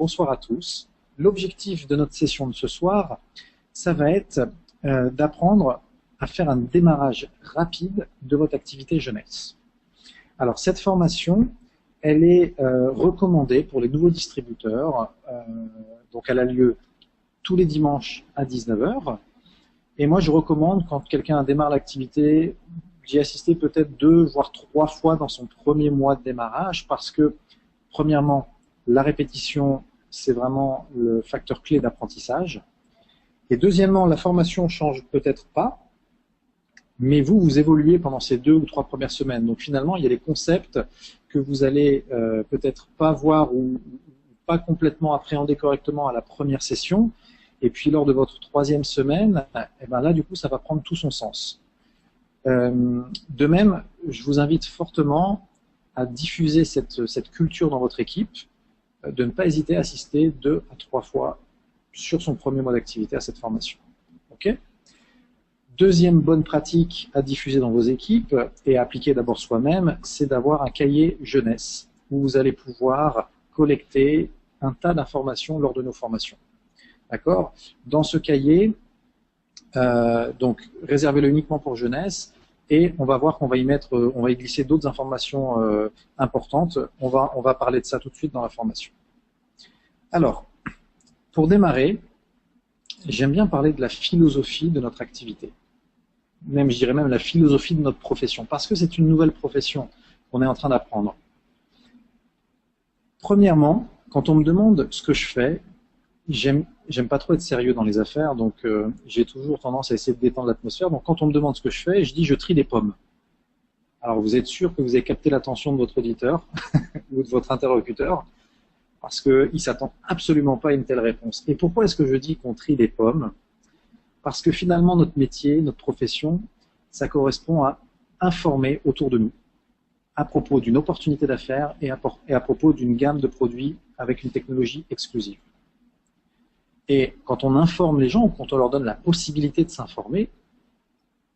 bonsoir à tous. L'objectif de notre session de ce soir, ça va être d'apprendre à faire un démarrage rapide de votre activité jeunesse. Alors cette formation, elle est recommandée pour les nouveaux distributeurs, donc elle a lieu tous les dimanches à 19 h. Et moi je recommande quand quelqu'un démarre l'activité, d'y assister peut-être 2 voire 3 fois dans son premier mois de démarrage parce que premièrement, la répétition, c'est vraiment le facteur clé d'apprentissage. Et deuxièmement, la formation change peut-être pas, mais vous évoluez pendant ces 2 ou 3 premières semaines. Donc finalement, il y a des concepts que vous allez peut-être pas voir ou pas complètement appréhender correctement à la première session. Et puis lors de votre 3e semaine, eh ben là, du coup, ça va prendre tout son sens. De même, je vous invite fortement à diffuser cette culture dans votre équipe, de ne pas hésiter à assister 2 à 3 fois sur son premier mois d'activité à cette formation. Okay. Deuxième bonne pratique à diffuser dans vos équipes et à appliquer d'abord soi-même, c'est d'avoir un cahier jeunesse où vous allez pouvoir collecter un tas d'informations lors de nos formations. D'accord. Dans ce cahier, donc réservez-le uniquement pour jeunesse. Et on va voir qu'on va y mettre, on va y glisser d'autres informations importantes. On va parler de ça tout de suite dans la formation. Alors, pour démarrer, j'aime bien parler de la philosophie de notre activité. Même, je dirais même la philosophie de notre profession, parce que c'est une nouvelle profession qu'on est en train d'apprendre. Premièrement, quand on me demande ce que je fais, j'aime pas trop être sérieux dans les affaires, donc j'ai toujours tendance à essayer de détendre l'atmosphère. Donc quand on me demande ce que je fais, je dis je trie des pommes. Alors vous êtes sûr que vous avez capté l'attention de votre auditeur ou de votre interlocuteur, parce qu'il ne s'attend absolument pas à une telle réponse. Et pourquoi est-ce que je dis qu'on trie des pommes? Parce que finalement notre métier, notre profession, ça correspond à informer autour de nous à propos d'une opportunité d'affaires et à propos d'une gamme de produits avec une technologie exclusive. Et quand on informe les gens, ou quand on leur donne la possibilité de s'informer,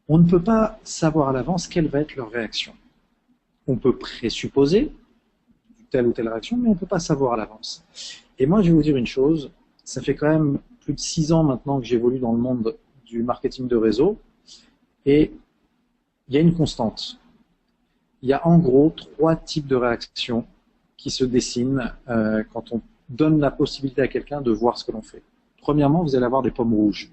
on ne peut pas savoir à l'avance quelle va être leur réaction. On peut présupposer telle ou telle réaction, mais on ne peut pas savoir à l'avance. Et moi, je vais vous dire une chose, ça fait quand même plus de 6 ans maintenant que j'évolue dans le monde du marketing de réseau, et il y a une constante. Il y a en gros 3 types de réactions qui se dessinent quand on donne la possibilité à quelqu'un de voir ce que l'on fait. Premièrement, vous allez avoir des pommes rouges.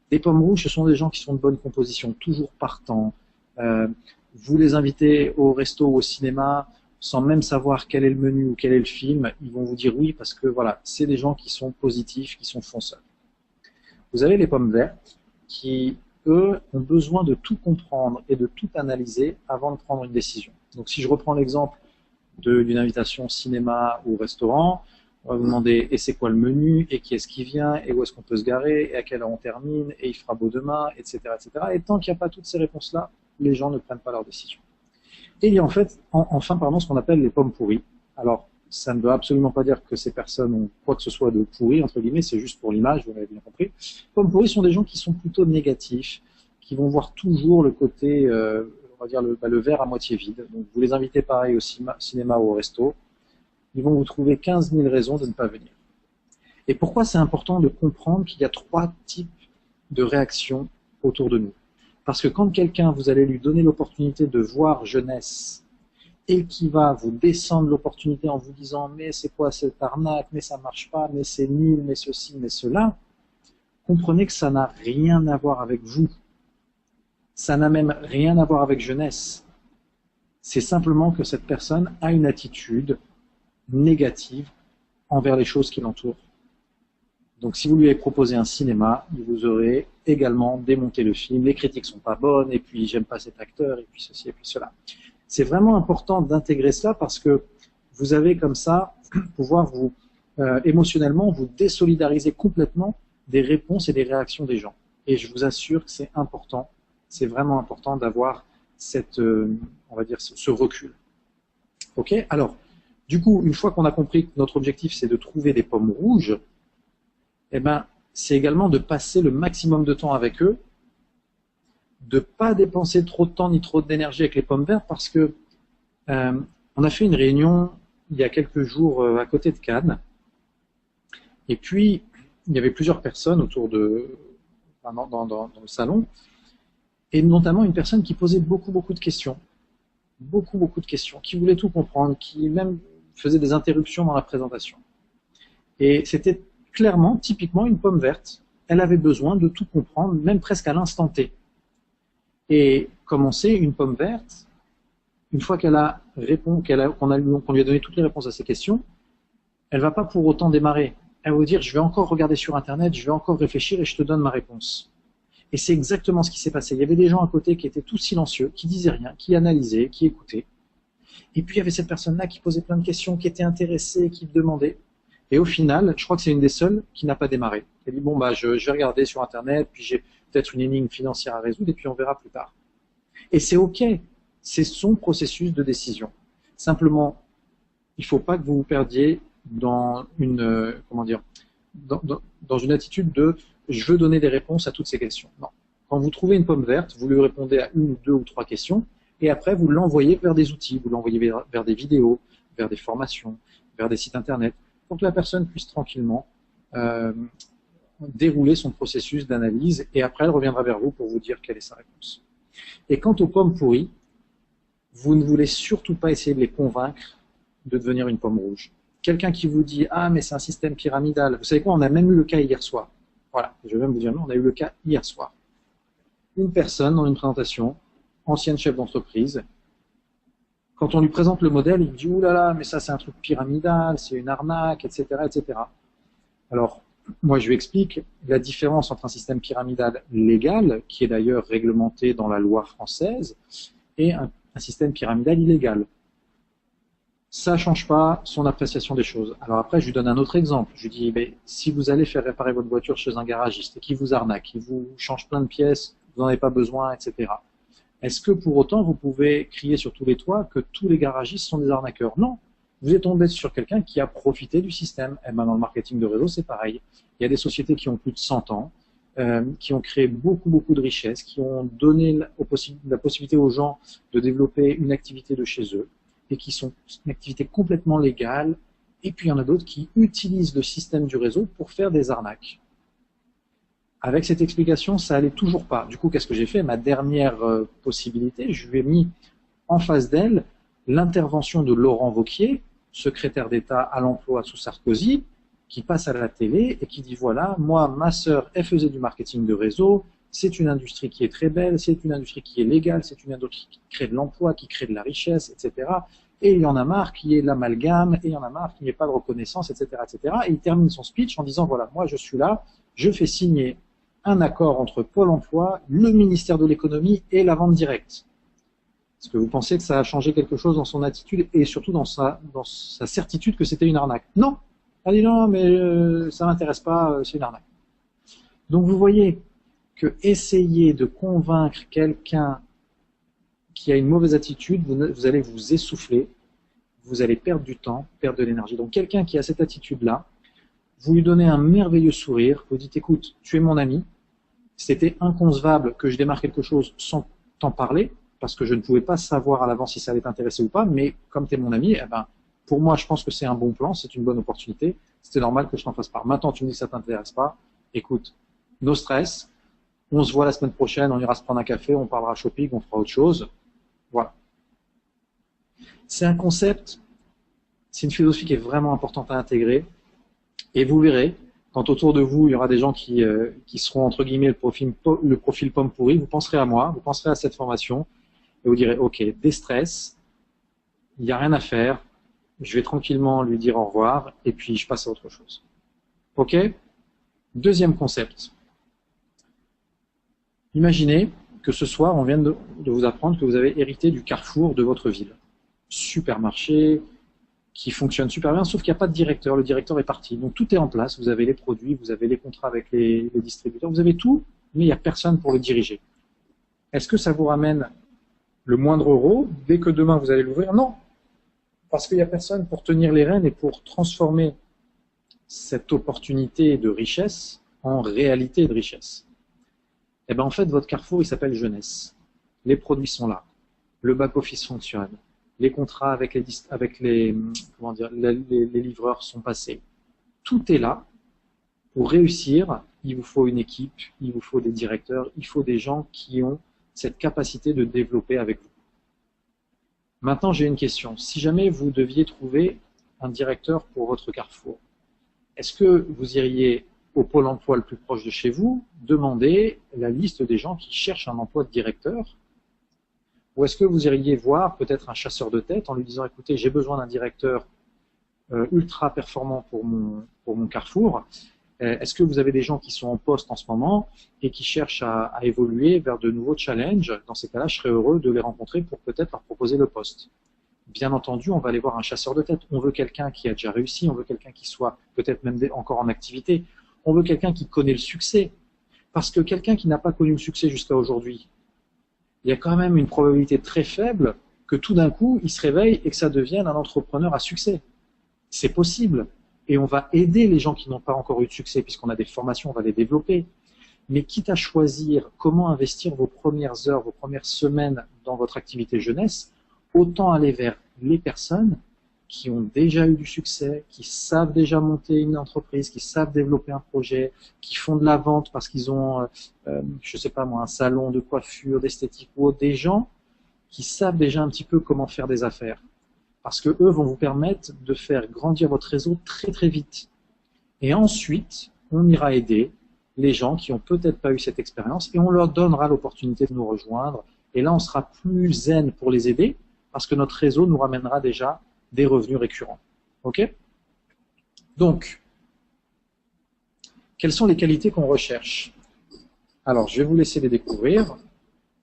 Des pommes rouges, ce sont des gens qui sont de bonne composition, toujours partants. Vous les invitez au resto ou au cinéma sans même savoir quel est le menu ou quel est le film. Ils vont vous dire oui parce que voilà, c'est des gens qui sont positifs, qui sont fonceurs. Vous avez les pommes vertes qui, eux, ont besoin de tout comprendre et de tout analyser avant de prendre une décision. Donc si je reprends l'exemple d'une invitation cinéma ou restaurant, on va vous demander et c'est quoi le menu, et qui est-ce qui vient, et où est-ce qu'on peut se garer, et à quelle heure on termine, et il fera beau demain, etc. etc. Et tant qu'il n'y a pas toutes ces réponses-là, les gens ne prennent pas leur décision. Et il y a en fait, enfin, pardon, ce qu'on appelle les pommes pourries. Alors, ça ne veut absolument pas dire que ces personnes ont quoi que ce soit de pourri, entre guillemets, c'est juste pour l'image, vous l'avez bien compris. Pommes pourries sont des gens qui sont plutôt négatifs, qui vont voir toujours le côté, on va dire le verre à moitié vide. Donc vous les invitez pareil au cinéma ou au resto, ils vont vous trouver 15 000 raisons de ne pas venir. Et pourquoi c'est important de comprendre qu'il y a 3 types de réactions autour de nous? Parce que quand quelqu'un, vous allez lui donner l'opportunité de voir jeunesse, et qui va vous descendre l'opportunité en vous disant « mais c'est quoi cette arnaque, mais ça marche pas, mais c'est nul, mais ceci, mais cela », comprenez que ça n'a rien à voir avec vous. Ça n'a même rien à voir avec jeunesse. C'est simplement que cette personne a une attitude négative envers les choses qui l'entourent. Donc si vous lui avez proposé un cinéma, il vous aurait également démonté le film, les critiques sont pas bonnes, et puis j'aime pas cet acteur, et puis ceci, et puis cela. C'est vraiment important d'intégrer cela parce que vous avez comme ça pouvoir vous émotionnellement vous désolidariser complètement des réponses et des réactions des gens. Et je vous assure que c'est important, c'est vraiment important d'avoir cette, on va dire, ce recul. Ok? Alors, du coup, une fois qu'on a compris que notre objectif c'est de trouver des pommes rouges, eh ben, c'est également de passer le maximum de temps avec eux, de ne pas dépenser trop de temps ni trop d'énergie avec les pommes vertes parce que on a fait une réunion il y a quelques jours à côté de Cannes Et puis, il y avait plusieurs personnes autour dans le salon, et notamment une personne qui posait beaucoup de questions. Beaucoup de questions, qui voulait tout comprendre, qui même faisait des interruptions dans la présentation. Et c'était clairement, typiquement, une pomme verte. Elle avait besoin de tout comprendre, même presque à l'instant T. Et comme on sait, une pomme verte, une fois qu'on lui a donné toutes les réponses à ces questions, elle va pas pour autant démarrer. Elle va vous dire, je vais encore regarder sur Internet, je vais encore réfléchir et je te donne ma réponse. Et c'est exactement ce qui s'est passé. Il y avait des gens à côté qui étaient tous silencieux, qui disaient rien, qui analysaient, qui écoutaient. Et puis il y avait cette personne-là qui posait plein de questions, qui était intéressée, qui demandait. Et au final, je crois que c'est une des seules qui n'a pas démarré. Elle dit, bon, bah, je vais regarder sur Internet, puis j'ai peut-être une énigme financière à résoudre, et puis on verra plus tard. Et c'est OK. C'est son processus de décision. Simplement, il ne faut pas que vous vous perdiez dans une, dans une attitude de je veux donner des réponses à toutes ces questions. Non. Quand vous trouvez une pomme verte, vous lui répondez à une ou deux ou trois questions, et après vous l'envoyez vers des outils, vous l'envoyez vers des vidéos, vers des formations, vers des sites internet, pour que la personne puisse tranquillement dérouler son processus d'analyse, et après elle reviendra vers vous pour vous dire quelle est sa réponse. Et quant aux pommes pourries, vous ne voulez surtout pas essayer de les convaincre de devenir une pomme rouge. Quelqu'un qui vous dit « Ah, mais c'est un système pyramidal ». Vous savez quoi, on a même eu le cas hier soir. Voilà, je vais même vous dire, non, on a eu le cas hier soir. Une personne dans une présentation, ancienne chef d'entreprise, quand on lui présente le modèle, il dit « Ouh là là, mais ça c'est un truc pyramidal, c'est une arnaque, etc. etc. » Alors, moi je lui explique la différence entre un système pyramidal légal, qui est d'ailleurs réglementé dans la loi française, et un système pyramidal illégal. Ça ne change pas son appréciation des choses. Alors après, je lui donne un autre exemple. Je lui dis, si vous allez faire réparer votre voiture chez un garagiste et qu'il vous arnaque, qu'il vous change plein de pièces, vous n'en avez pas besoin, etc. Est-ce que pour autant, vous pouvez crier sur tous les toits que tous les garagistes sont des arnaqueurs? Non. Vous êtes tombé sur quelqu'un qui a profité du système. Et ben, dans le marketing de réseau, c'est pareil. Il y a des sociétés qui ont plus de 100 ans, qui ont créé beaucoup de richesses, qui ont donné la possibilité aux gens de développer une activité de chez eux, et qui sont une activité complètement légale, et puis il y en a d'autres qui utilisent le système du réseau pour faire des arnaques. Avec cette explication, ça allait toujours pas. Du coup, qu'est-ce que j'ai fait? Ma dernière possibilité, je lui ai mis en face d'elle l'intervention de Laurent Wauquiez, secrétaire d'État à l'emploi sous Sarkozy, qui passe à la télé et qui dit voilà, moi, ma sœur, elle faisait du marketing de réseau, c'est une industrie qui est très belle, c'est une industrie qui est légale, c'est une industrie qui crée de l'emploi, qui crée de la richesse, etc. Et il y en a marre qu'il y ait de l'amalgame, et il y en a marre qu'il n'y ait pas de reconnaissance, etc., etc. Et il termine son speech en disant voilà, moi je suis là, je fais signer un accord entre Pôle emploi, le ministère de l'économie et la vente directe. Est-ce que vous pensez que ça a changé quelque chose dans son attitude et surtout dans sa certitude que c'était une arnaque? Non. Elle dit non, mais ça m'intéresse pas, c'est une arnaque. Donc vous voyez que essayer de convaincre quelqu'un qui a une mauvaise attitude, vous allez vous essouffler, vous allez perdre du temps, perdre de l'énergie. Donc quelqu'un qui a cette attitude-là, vous lui donnez un merveilleux sourire, vous dites écoute, tu es mon ami, c'était inconcevable que je démarre quelque chose sans t'en parler, parce que je ne pouvais pas savoir à l'avance si ça allait t'intéresser ou pas, mais comme tu es mon ami, eh ben, pour moi, je pense que c'est un bon plan, c'est une bonne opportunité, c'était normal que je t'en fasse part. Maintenant, tu me dis que ça t'intéresse pas, écoute, no stress, on se voit la semaine prochaine, on ira se prendre un café, on parlera shopping, on fera autre chose. Voilà. C'est un concept, c'est une philosophie qui est vraiment importante à intégrer, et vous verrez, quand autour de vous, il y aura des gens qui seront, entre guillemets, le profil pomme pourri, vous penserez à moi, vous penserez à cette formation, et vous direz, ok, déstress, il n'y a rien à faire, je vais tranquillement lui dire au revoir, et puis je passe à autre chose. Ok? Deuxième concept. Imaginez que ce soir, on vient de vous apprendre que vous avez hérité du Carrefour de votre ville. Supermarché, qui fonctionne super bien, sauf qu'il n'y a pas de directeur, le directeur est parti. Donc tout est en place, vous avez les produits, vous avez les contrats avec les distributeurs, vous avez tout, mais il n'y a personne pour le diriger. Est-ce que ça vous ramène le moindre euro dès que demain vous allez l'ouvrir? Non, parce qu'il n'y a personne pour tenir les rênes et pour transformer cette opportunité de richesse en réalité de richesse. Eh bien en fait, votre Carrefour, il s'appelle jeunesse. Les produits sont là, le back-office fonctionne, les contrats avec les livreurs sont passés. Tout est là, Pour réussir, il vous faut une équipe, il vous faut des directeurs, il faut des gens qui ont cette capacité de développer avec vous. Maintenant, j'ai une question. Si jamais vous deviez trouver un directeur pour votre carrefour, est-ce que vous iriez au pôle emploi le plus proche de chez vous, demander la liste des gens qui cherchent un emploi de directeur? Ou est-ce que vous iriez voir peut-être un chasseur de tête en lui disant, écoutez, j'ai besoin d'un directeur ultra performant pour mon carrefour. Est-ce que vous avez des gens qui sont en poste en ce moment et qui cherchent à évoluer vers de nouveaux challenges? Dans ces cas-là, je serais heureux de les rencontrer pour peut-être leur proposer le poste. Bien entendu, on va aller voir un chasseur de tête. On veut quelqu'un qui a déjà réussi, on veut quelqu'un qui soit peut-être même encore en activité. On veut quelqu'un qui connaît le succès. Parce que quelqu'un qui n'a pas connu le succès jusqu'à aujourd'hui, il y a quand même une probabilité très faible que tout d'un coup, il se réveille et que ça devienne un entrepreneur à succès. C'est possible. Et on va aider les gens qui n'ont pas encore eu de succès, puisqu'on a des formations, on va les développer. Mais quitte à choisir comment investir vos premières heures, vos premières semaines dans votre activité jeunesse, autant aller vers les personnes qui ont déjà eu du succès, qui savent déjà monter une entreprise, qui savent développer un projet, qui font de la vente parce qu'ils ont, je sais pas moi, un salon de coiffure, d'esthétique ou autre, des gens qui savent déjà un petit peu comment faire des affaires. Parce que eux vont vous permettre de faire grandir votre réseau très très vite. Et ensuite, on ira aider les gens qui n'ont peut-être pas eu cette expérience et on leur donnera l'opportunité de nous rejoindre. Et là, on sera plus zen pour les aider parce que notre réseau nous ramènera déjà des revenus récurrents. Ok? Donc, quelles sont les qualités qu'on recherche? Alors, je vais vous laisser les découvrir.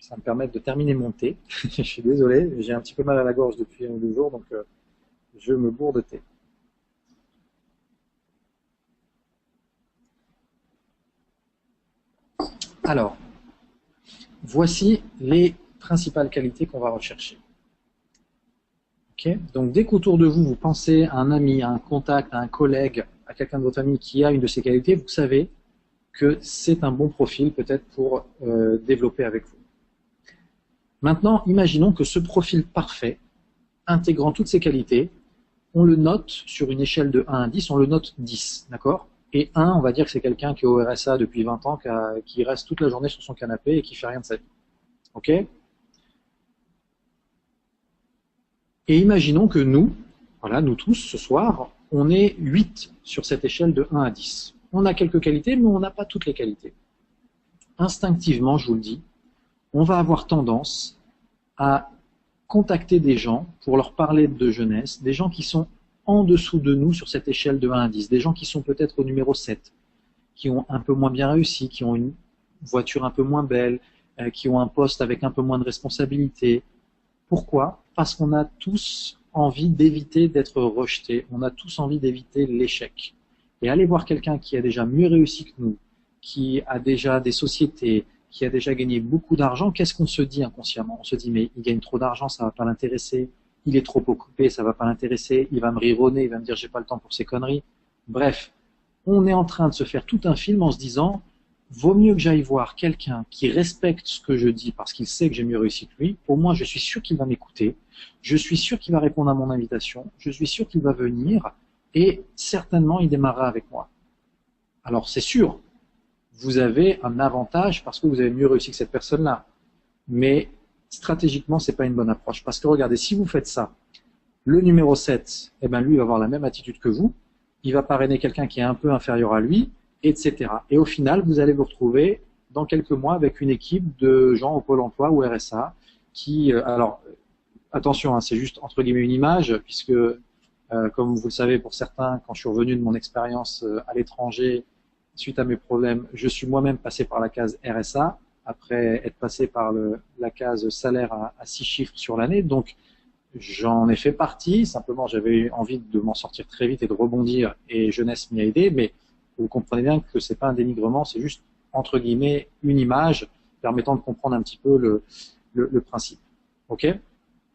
Ça va me permettre de terminer mon thé. Je suis désolé, j'ai un petit peu mal à la gorge depuis 1 ou 2 jours, donc je me bourre de thé. Alors, voici les principales qualités qu'on va rechercher. Okay? Donc, dès qu'autour de vous, vous pensez à un ami, à un contact, à un collègue, à quelqu'un de votre famille qui a une de ces qualités, vous savez que c'est un bon profil peut-être pour développer avec vous. Maintenant, imaginons que ce profil parfait, intégrant toutes ces qualités, on le note sur une échelle de 1 à 10, on le note 10, d'accord? Et 1, on va dire que c'est quelqu'un qui est au RSA depuis 20 ans, qui reste toute la journée sur son canapé et qui fait rien de sa vie. Ok? Et imaginons que nous, voilà, nous tous, ce soir, on est 8 sur cette échelle de 1 à 10. On a quelques qualités, mais on n'a pas toutes les qualités. Instinctivement, je vous le dis, on va avoir tendance à contacter des gens pour leur parler de jeunesse, des gens qui sont en dessous de nous sur cette échelle de 1 à 10, des gens qui sont peut-être au numéro 7, qui ont un peu moins bien réussi, qui ont une voiture un peu moins belle, qui ont un poste avec un peu moins de responsabilité. Pourquoi? Parce qu'on a tous envie d'éviter d'être rejetés, on a tous envie d'éviter l'échec. Et aller voir quelqu'un qui a déjà mieux réussi que nous, qui a déjà des sociétés, qui a déjà gagné beaucoup d'argent, qu'est-ce qu'on se dit inconsciemment? On se dit, mais il gagne trop d'argent, ça va pas l'intéresser, il est trop occupé, ça va pas l'intéresser, il va me rironner, il va me dire, j'ai pas le temps pour ces conneries. Bref, on est en train de se faire tout un film en se disant, vaut mieux que j'aille voir quelqu'un qui respecte ce que je dis parce qu'il sait que j'ai mieux réussi que lui, au moins je suis sûr qu'il va m'écouter, je suis sûr qu'il va répondre à mon invitation, je suis sûr qu'il va venir, et certainement il démarrera avec moi. Alors c'est sûr, vous avez un avantage parce que vous avez mieux réussi que cette personne-là. Mais stratégiquement, c'est pas une bonne approche. Parce que regardez, si vous faites ça, le numéro 7, eh ben, lui va avoir la même attitude que vous. Il va parrainer quelqu'un qui est un peu inférieur à lui, etc. Et au final, vous allez vous retrouver dans quelques mois avec une équipe de gens au Pôle emploi ou RSA qui, alors, attention, hein, c'est juste entre guillemets une image, puisque, comme vous le savez pour certains, quand je suis revenu de mon expérience à l'étranger, suite à mes problèmes, je suis moi-même passé par la case RSA, après être passé par la case salaire à 6 chiffres sur l'année. Donc, j'en ai fait partie. Simplement, j'avais eu envie de m'en sortir très vite et de rebondir, et jeunesse m'y a aidé. Mais vous comprenez bien que c'est pas un dénigrement, c'est juste, entre guillemets, une image permettant de comprendre un petit peu le principe. Ok?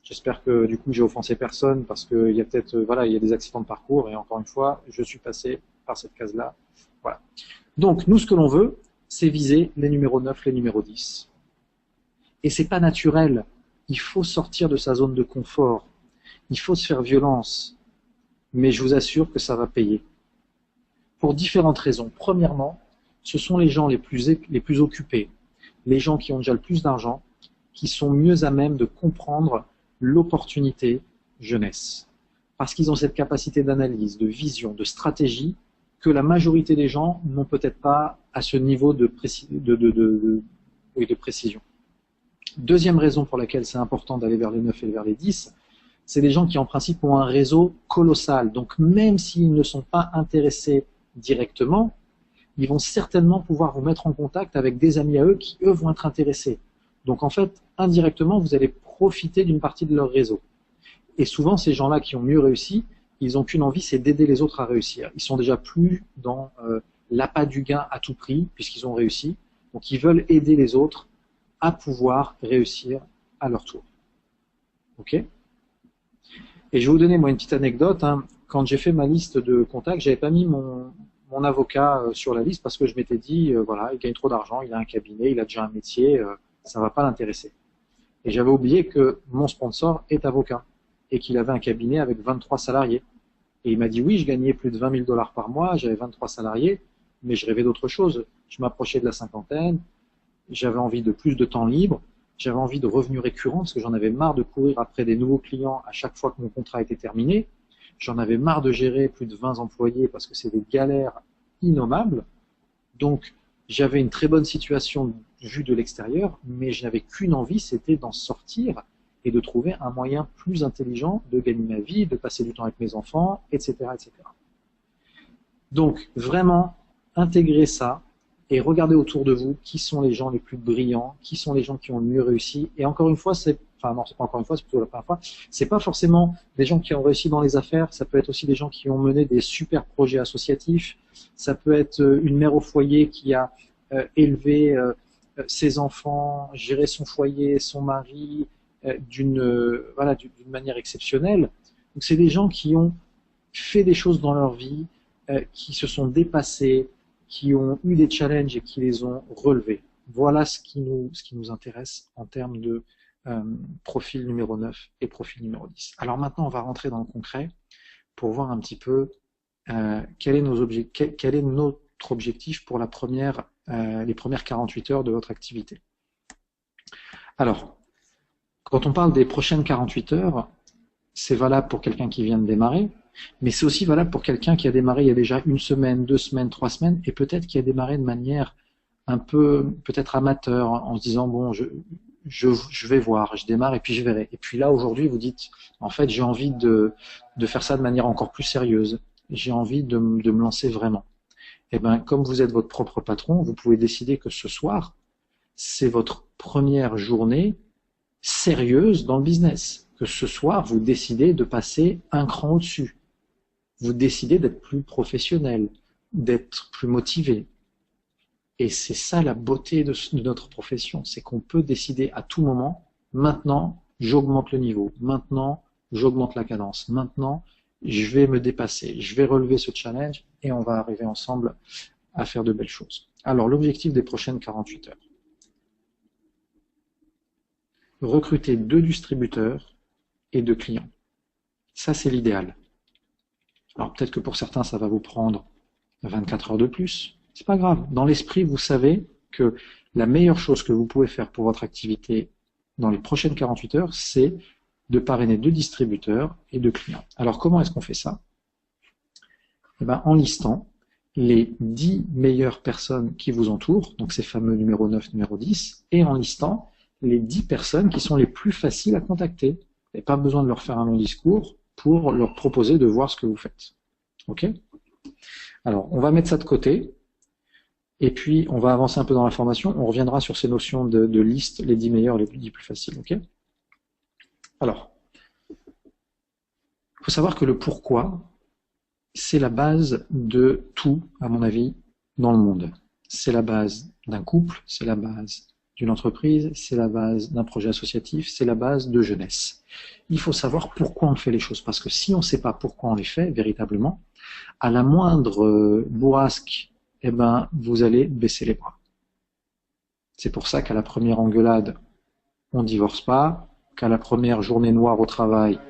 J'espère que, du coup, j'ai offensé personne parce qu'il y a peut-être, voilà, il y a des accidents de parcours, et encore une fois, je suis passé par cette case-là. Voilà. Donc, nous, ce que l'on veut, c'est viser les numéros 9, les numéros 10. Et c'est pas naturel. Il faut sortir de sa zone de confort. Il faut se faire violence. Mais je vous assure que ça va payer. pour différentes raisons. Premièrement, ce sont les gens les plus occupés, les gens qui ont déjà le plus d'argent, qui sont mieux à même de comprendre l'opportunité jeunesse. Parce qu'ils ont cette capacité d'analyse, de vision, de stratégie que la majorité des gens n'ont peut-être pas à ce niveau de précision. Deuxième raison pour laquelle c'est important d'aller vers les 9 et vers les 10, c'est des gens qui en principe ont un réseau colossal. Donc même s'ils ne sont pas intéressés directement, ils vont certainement pouvoir vous mettre en contact avec des amis à eux qui, eux, vont être intéressés. Donc en fait, indirectement, vous allez profiter d'une partie de leur réseau. Et souvent, ces gens-là qui ont mieux réussi, ils n'ont qu'une envie, c'est d'aider les autres à réussir. Ils sont déjà plus dans l'appât du gain à tout prix, puisqu'ils ont réussi. Donc ils veulent aider les autres à pouvoir réussir à leur tour. Ok? Et je vais vous donner moi une petite anecdote. Hein. Quand j'ai fait ma liste de contacts, j'avais pas mis mon avocat sur la liste parce que je m'étais dit, voilà, il gagne trop d'argent, il a un cabinet, il a déjà un métier, ça va pas l'intéresser. Et j'avais oublié que mon sponsor est avocat et qu'il avait un cabinet avec 23 salariés. Et il m'a dit, oui, je gagnais plus de 20 000 $ par mois, j'avais 23 salariés, mais je rêvais d'autre chose. Je m'approchais de la cinquantaine, j'avais envie de plus de temps libre, j'avais envie de revenus récurrents parce que j'en avais marre de courir après des nouveaux clients à chaque fois que mon contrat était terminé. J'en avais marre de gérer plus de 20 employés parce que c'est des galères innommables. Donc, j'avais une très bonne situation vue de l'extérieur, mais je n'avais qu'une envie, c'était d'en sortir et de trouver un moyen plus intelligent de gagner ma vie, de passer du temps avec mes enfants, etc., etc. Donc, vraiment, intégrez ça et regardez autour de vous qui sont les gens les plus brillants, qui sont les gens qui ont le mieux réussi. Et encore une fois, c'est pas encore une fois, c'est plutôt la première fois, c'est pas forcément des gens qui ont réussi dans les affaires, ça peut être aussi des gens qui ont mené des super projets associatifs, ça peut être une mère au foyer qui a élevé ses enfants, géré son foyer, son mari, d'une manière exceptionnelle. Donc c'est des gens qui ont fait des choses dans leur vie, qui se sont dépassés, qui ont eu des challenges et qui les ont relevés. Voilà ce qui nous intéresse en termes de profil numéro 9 et profil numéro 10. Alors maintenant, on va rentrer dans le concret pour voir un petit peu quel est notre objectif pour les premières 48 heures de votre activité. Alors, quand on parle des prochaines 48 heures, c'est valable pour quelqu'un qui vient de démarrer, mais c'est aussi valable pour quelqu'un qui a démarré il y a déjà 1 semaine, 2 semaines, 3 semaines, et peut-être qui a démarré de manière un peu peut-être amateur, en se disant bon, je vais voir, je démarre et puis je verrai. Et puis là aujourd'hui vous dites en fait j'ai envie de faire ça de manière encore plus sérieuse, j'ai envie de me lancer vraiment. Et bien comme vous êtes votre propre patron, vous pouvez décider que ce soir c'est votre première journée sérieuse dans le business, que ce soir vous décidez de passer un cran au-dessus, vous décidez d'être plus professionnel, d'être plus motivé. Et c'est ça la beauté de notre profession, c'est qu'on peut décider à tout moment, maintenant j'augmente le niveau, maintenant j'augmente la cadence, maintenant je vais me dépasser, je vais relever ce challenge et on va arriver ensemble à faire de belles choses. Alors l'objectif des prochaines 48 heures. Recruter 2 distributeurs et 2 clients. Ça c'est l'idéal. Alors peut-être que pour certains ça va vous prendre 24 heures de plus. C'est pas grave. Dans l'esprit, vous savez que la meilleure chose que vous pouvez faire pour votre activité dans les prochaines 48 heures, c'est de parrainer 2 distributeurs et 2 clients. Alors, comment est-ce qu'on fait ça? Eh ben, en listant les 10 meilleures personnes qui vous entourent, donc ces fameux numéro 9, numéro 10, et en listant les 10 personnes qui sont les plus faciles à contacter. Vous n'avez pas besoin de leur faire un long discours pour leur proposer de voir ce que vous faites. Ok? Alors, on va mettre ça de côté. Et puis, on va avancer un peu dans la formation. On reviendra sur ces notions de liste, les 10 meilleurs, les 10 plus faciles. Ok? Alors, il faut savoir que le pourquoi, c'est la base de tout, à mon avis, dans le monde. C'est la base d'un couple, c'est la base d'une entreprise, c'est la base d'un projet associatif, c'est la base de jeunesse. Il faut savoir pourquoi on fait les choses, parce que si on ne sait pas pourquoi on les fait, véritablement, à la moindre bourrasque, eh ben, vous allez baisser les bras. C'est pour ça qu'à la première engueulade, on divorce pas, qu'à la première journée noire au travail,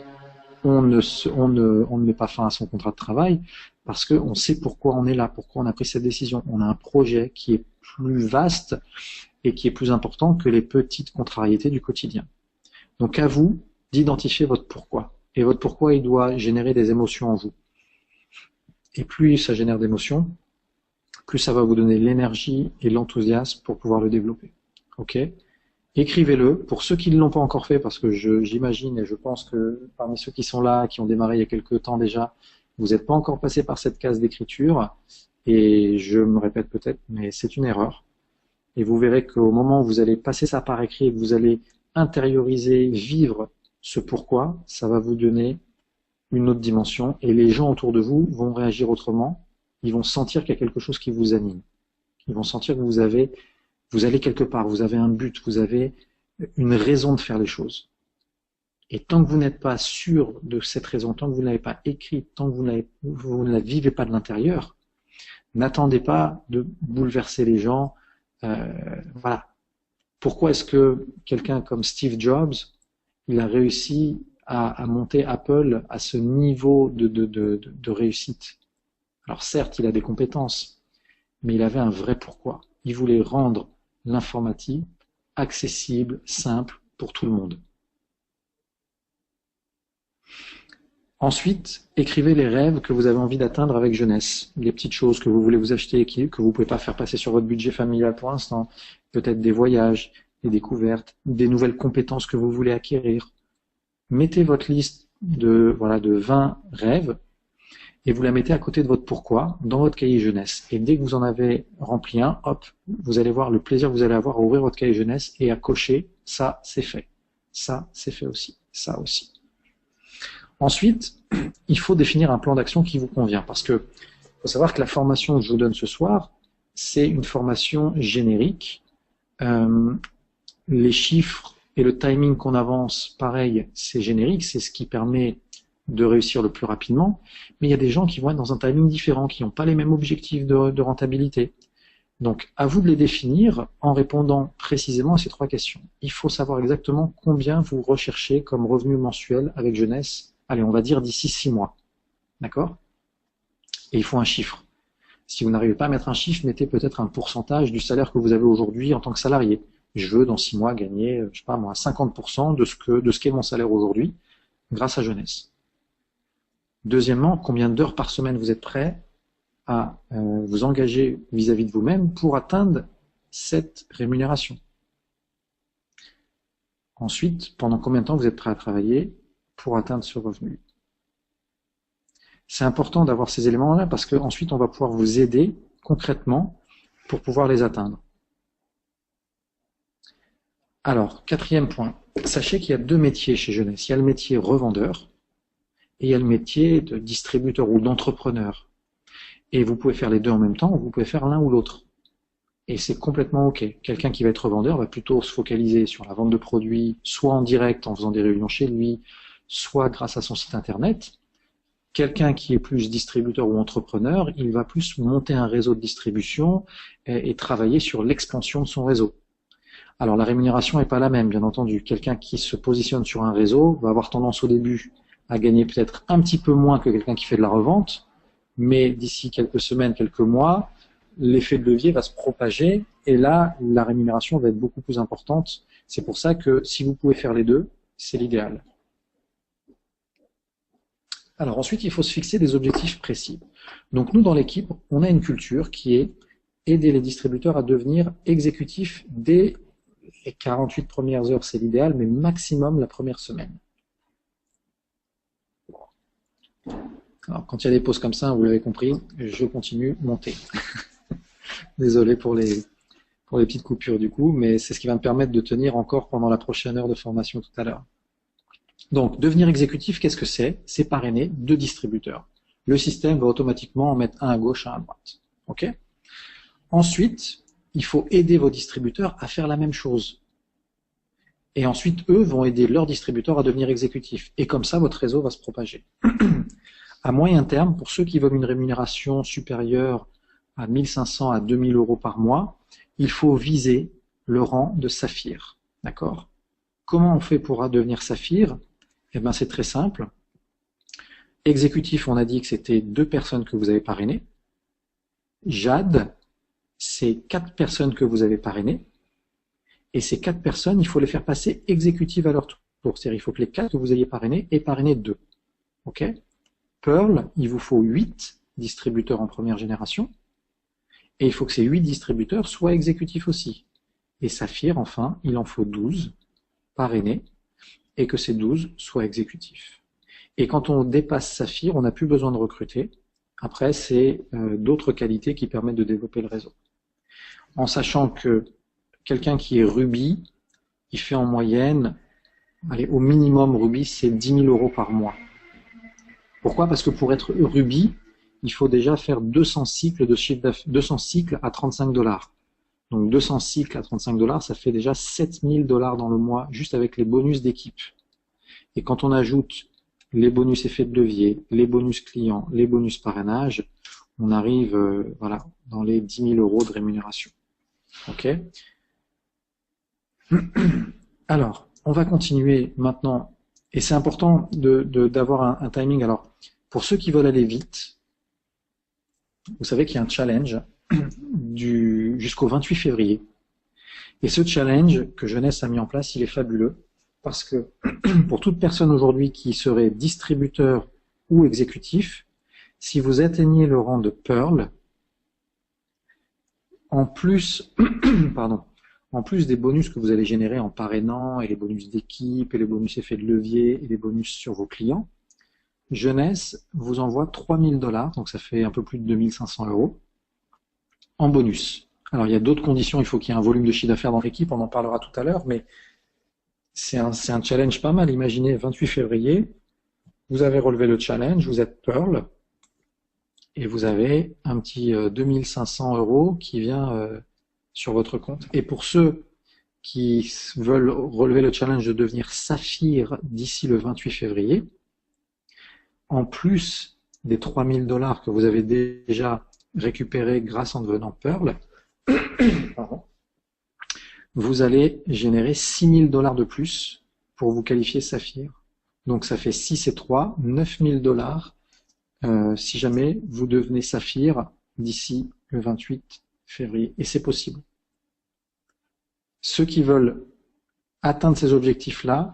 on ne met pas fin à son contrat de travail, parce qu'on sait pourquoi on est là, pourquoi on a pris cette décision. On a un projet qui est plus vaste et qui est plus important que les petites contrariétés du quotidien. Donc à vous d'identifier votre pourquoi. Et votre pourquoi, il doit générer des émotions en vous. Et plus ça génère d'émotions, plus ça va vous donner l'énergie et l'enthousiasme pour pouvoir le développer. Ok ? Écrivez-le. Pour ceux qui ne l'ont pas encore fait, parce que j'imagine et je pense que parmi ceux qui sont là, qui ont démarré il y a quelques temps déjà, vous n'êtes pas encore passé par cette case d'écriture. Et je me répète peut-être, mais c'est une erreur. Et vous verrez qu'au moment où vous allez passer ça par écrit et que vous allez intérioriser, vivre ce pourquoi, ça va vous donner une autre dimension. Et les gens autour de vous vont réagir autrement. Ils vont sentir qu'il y a quelque chose qui vous anime. Ils vont sentir que vous allez quelque part, vous avez un but, vous avez une raison de faire les choses. Et tant que vous n'êtes pas sûr de cette raison, tant que vous ne l'avez pas écrite, tant que vous ne la vivez pas de l'intérieur, n'attendez pas de bouleverser les gens. Voilà. Pourquoi est-ce que quelqu'un comme Steve Jobs, il a réussi à monter Apple à ce niveau de réussite? Alors certes, il a des compétences, mais il avait un vrai pourquoi. Il voulait rendre l'informatique accessible, simple pour tout le monde. Ensuite, écrivez les rêves que vous avez envie d'atteindre avec jeunesse. Les petites choses que vous voulez vous acheter, que vous ne pouvez pas faire passer sur votre budget familial pour l'instant. Peut-être des voyages, des découvertes, des nouvelles compétences que vous voulez acquérir. Mettez votre liste de 20 rêves et vous la mettez à côté de votre pourquoi dans votre cahier jeunesse. Et dès que vous en avez rempli un, hop, vous allez voir le plaisir que vous allez avoir à ouvrir votre cahier jeunesse et à cocher, ça c'est fait. Ça c'est fait aussi. Ça aussi. Ensuite, il faut définir un plan d'action qui vous convient, parce que faut savoir que la formation que je vous donne ce soir, c'est une formation générique. Les chiffres et le timing qu'on avance, pareil, c'est générique, c'est ce qui permet de réussir le plus rapidement, mais il y a des gens qui vont être dans un timing différent, qui n'ont pas les mêmes objectifs de rentabilité. Donc, à vous de les définir en répondant précisément à ces 3 questions. Il faut savoir exactement combien vous recherchez comme revenu mensuel avec jeunesse. Allez, on va dire d'ici 6 mois. D'accord? Et il faut un chiffre. Si vous n'arrivez pas à mettre un chiffre, mettez peut-être un pourcentage du salaire que vous avez aujourd'hui en tant que salarié. Je veux, dans 6 mois, gagner, je sais pas moi, 50% de ce qu'est mon salaire aujourd'hui, grâce à jeunesse. Deuxièmement, combien d'heures par semaine vous êtes prêt à vous engager vis-à-vis de vous-même pour atteindre cette rémunération. Ensuite, pendant combien de temps vous êtes prêt à travailler pour atteindre ce revenu. C'est important d'avoir ces éléments-là parce qu'ensuite on va pouvoir vous aider concrètement pour pouvoir les atteindre. Alors, 4e point, sachez qu'il y a 2 métiers chez Jeunesse. Il y a le métier revendeur et il y a le métier de distributeur ou d'entrepreneur. Et vous pouvez faire les 2 en même temps, ou vous pouvez faire l'un ou l'autre. Et c'est complètement OK. Quelqu'un qui va être revendeur va plutôt se focaliser sur la vente de produits, soit en direct en faisant des réunions chez lui, soit grâce à son site internet. Quelqu'un qui est plus distributeur ou entrepreneur, il va plus monter un réseau de distribution et travailler sur l'expansion de son réseau. Alors la rémunération n'est pas la même, bien entendu. Quelqu'un qui se positionne sur un réseau va avoir tendance au début à gagner peut-être un petit peu moins que quelqu'un qui fait de la revente, mais d'ici quelques semaines, quelques mois, l'effet de levier va se propager et là, la rémunération va être beaucoup plus importante. C'est pour ça que si vous pouvez faire les 2, c'est l'idéal. Alors ensuite, il faut se fixer des objectifs précis. Donc nous, dans l'équipe, on a une culture qui est aider les distributeurs à devenir exécutifs dès les 48 premières heures, c'est l'idéal, mais maximum la première semaine. Alors quand il y a des pauses comme ça, vous l'avez compris, je continue monter. Désolé pour les petites coupures du coup, mais c'est ce qui va me permettre de tenir encore pendant la prochaine heure de formation tout à l'heure. Donc, devenir exécutif, qu'est-ce que c'est? C'est parrainer 2 distributeurs. Le système va automatiquement en mettre un à gauche, un à droite. OK? Ensuite, il faut aider vos distributeurs à faire la même chose. Et ensuite, eux vont aider leurs distributeurs à devenir exécutifs. Et comme ça, votre réseau va se propager. À moyen terme, pour ceux qui veulent une rémunération supérieure à 1500 à 2000 euros par mois, il faut viser le rang de saphir. D'accord? Comment on fait pour devenir saphir? Eh bien, c'est très simple. Exécutif, on a dit que c'était 2 personnes que vous avez parrainées. Jade, c'est 4 personnes que vous avez parrainées. Et ces 4 personnes, il faut les faire passer exécutives à leur tour. C'est-à-dire il faut que les 4 que vous ayez parrainés aient parrainé 2. OK? Pearl, il vous faut 8 distributeurs en première génération. Et il faut que ces 8 distributeurs soient exécutifs aussi. Et Saphir, enfin, il en faut 12 parrainés et que ces 12 soient exécutifs. Et quand on dépasse Saphir, on n'a plus besoin de recruter. Après, c'est d'autres qualités qui permettent de développer le réseau. En sachant que quelqu'un qui est Ruby, il fait en moyenne, allez, au minimum Ruby, c'est 10 000 € par mois. Pourquoi? Parce que pour être Ruby, il faut déjà faire 200 cycles de chiffre d'affaires, 200 cycles à 35 $. Donc 200 cycles à 35 $, ça fait déjà 7 000 $ dans le mois, juste avec les bonus d'équipe. Et quand on ajoute les bonus effets de levier, les bonus clients, les bonus parrainage, on arrive voilà, dans les 10 000 € de rémunération. Ok. Alors, on va continuer maintenant. Et c'est important d'avoir un timing. Alors, pour ceux qui veulent aller vite, vous savez qu'il y a un challenge jusqu'au 28 février. Et ce challenge que Jeunesse a mis en place, il est fabuleux. Parce que pour toute personne aujourd'hui qui serait distributeur ou exécutif, si vous atteignez le rang de Pearl, en plus, pardon, en plus des bonus que vous allez générer en parrainant, et les bonus d'équipe, et les bonus effets de levier, et les bonus sur vos clients, Jeunesse vous envoie 3 000 $, donc ça fait un peu plus de 2 500 € en bonus. Alors il y a d'autres conditions, il faut qu'il y ait un volume de chiffre d'affaires dans l'équipe, on en parlera tout à l'heure, mais c'est un challenge pas mal. Imaginez 28 février, vous avez relevé le challenge, vous êtes Pearl, et vous avez un petit 2 500 € qui vient sur votre compte. Et pour ceux qui veulent relever le challenge de devenir Saphir d'ici le 28 février, en plus des 3 000 $ que vous avez déjà récupérés grâce en devenant Pearl, pardon, vous allez générer 6 000 $ de plus pour vous qualifier Saphir. Donc ça fait 6 et 3, 9 000 $ si jamais vous devenez Saphir d'ici le 28 février. Et c'est possible. Ceux qui veulent atteindre ces objectifs-là,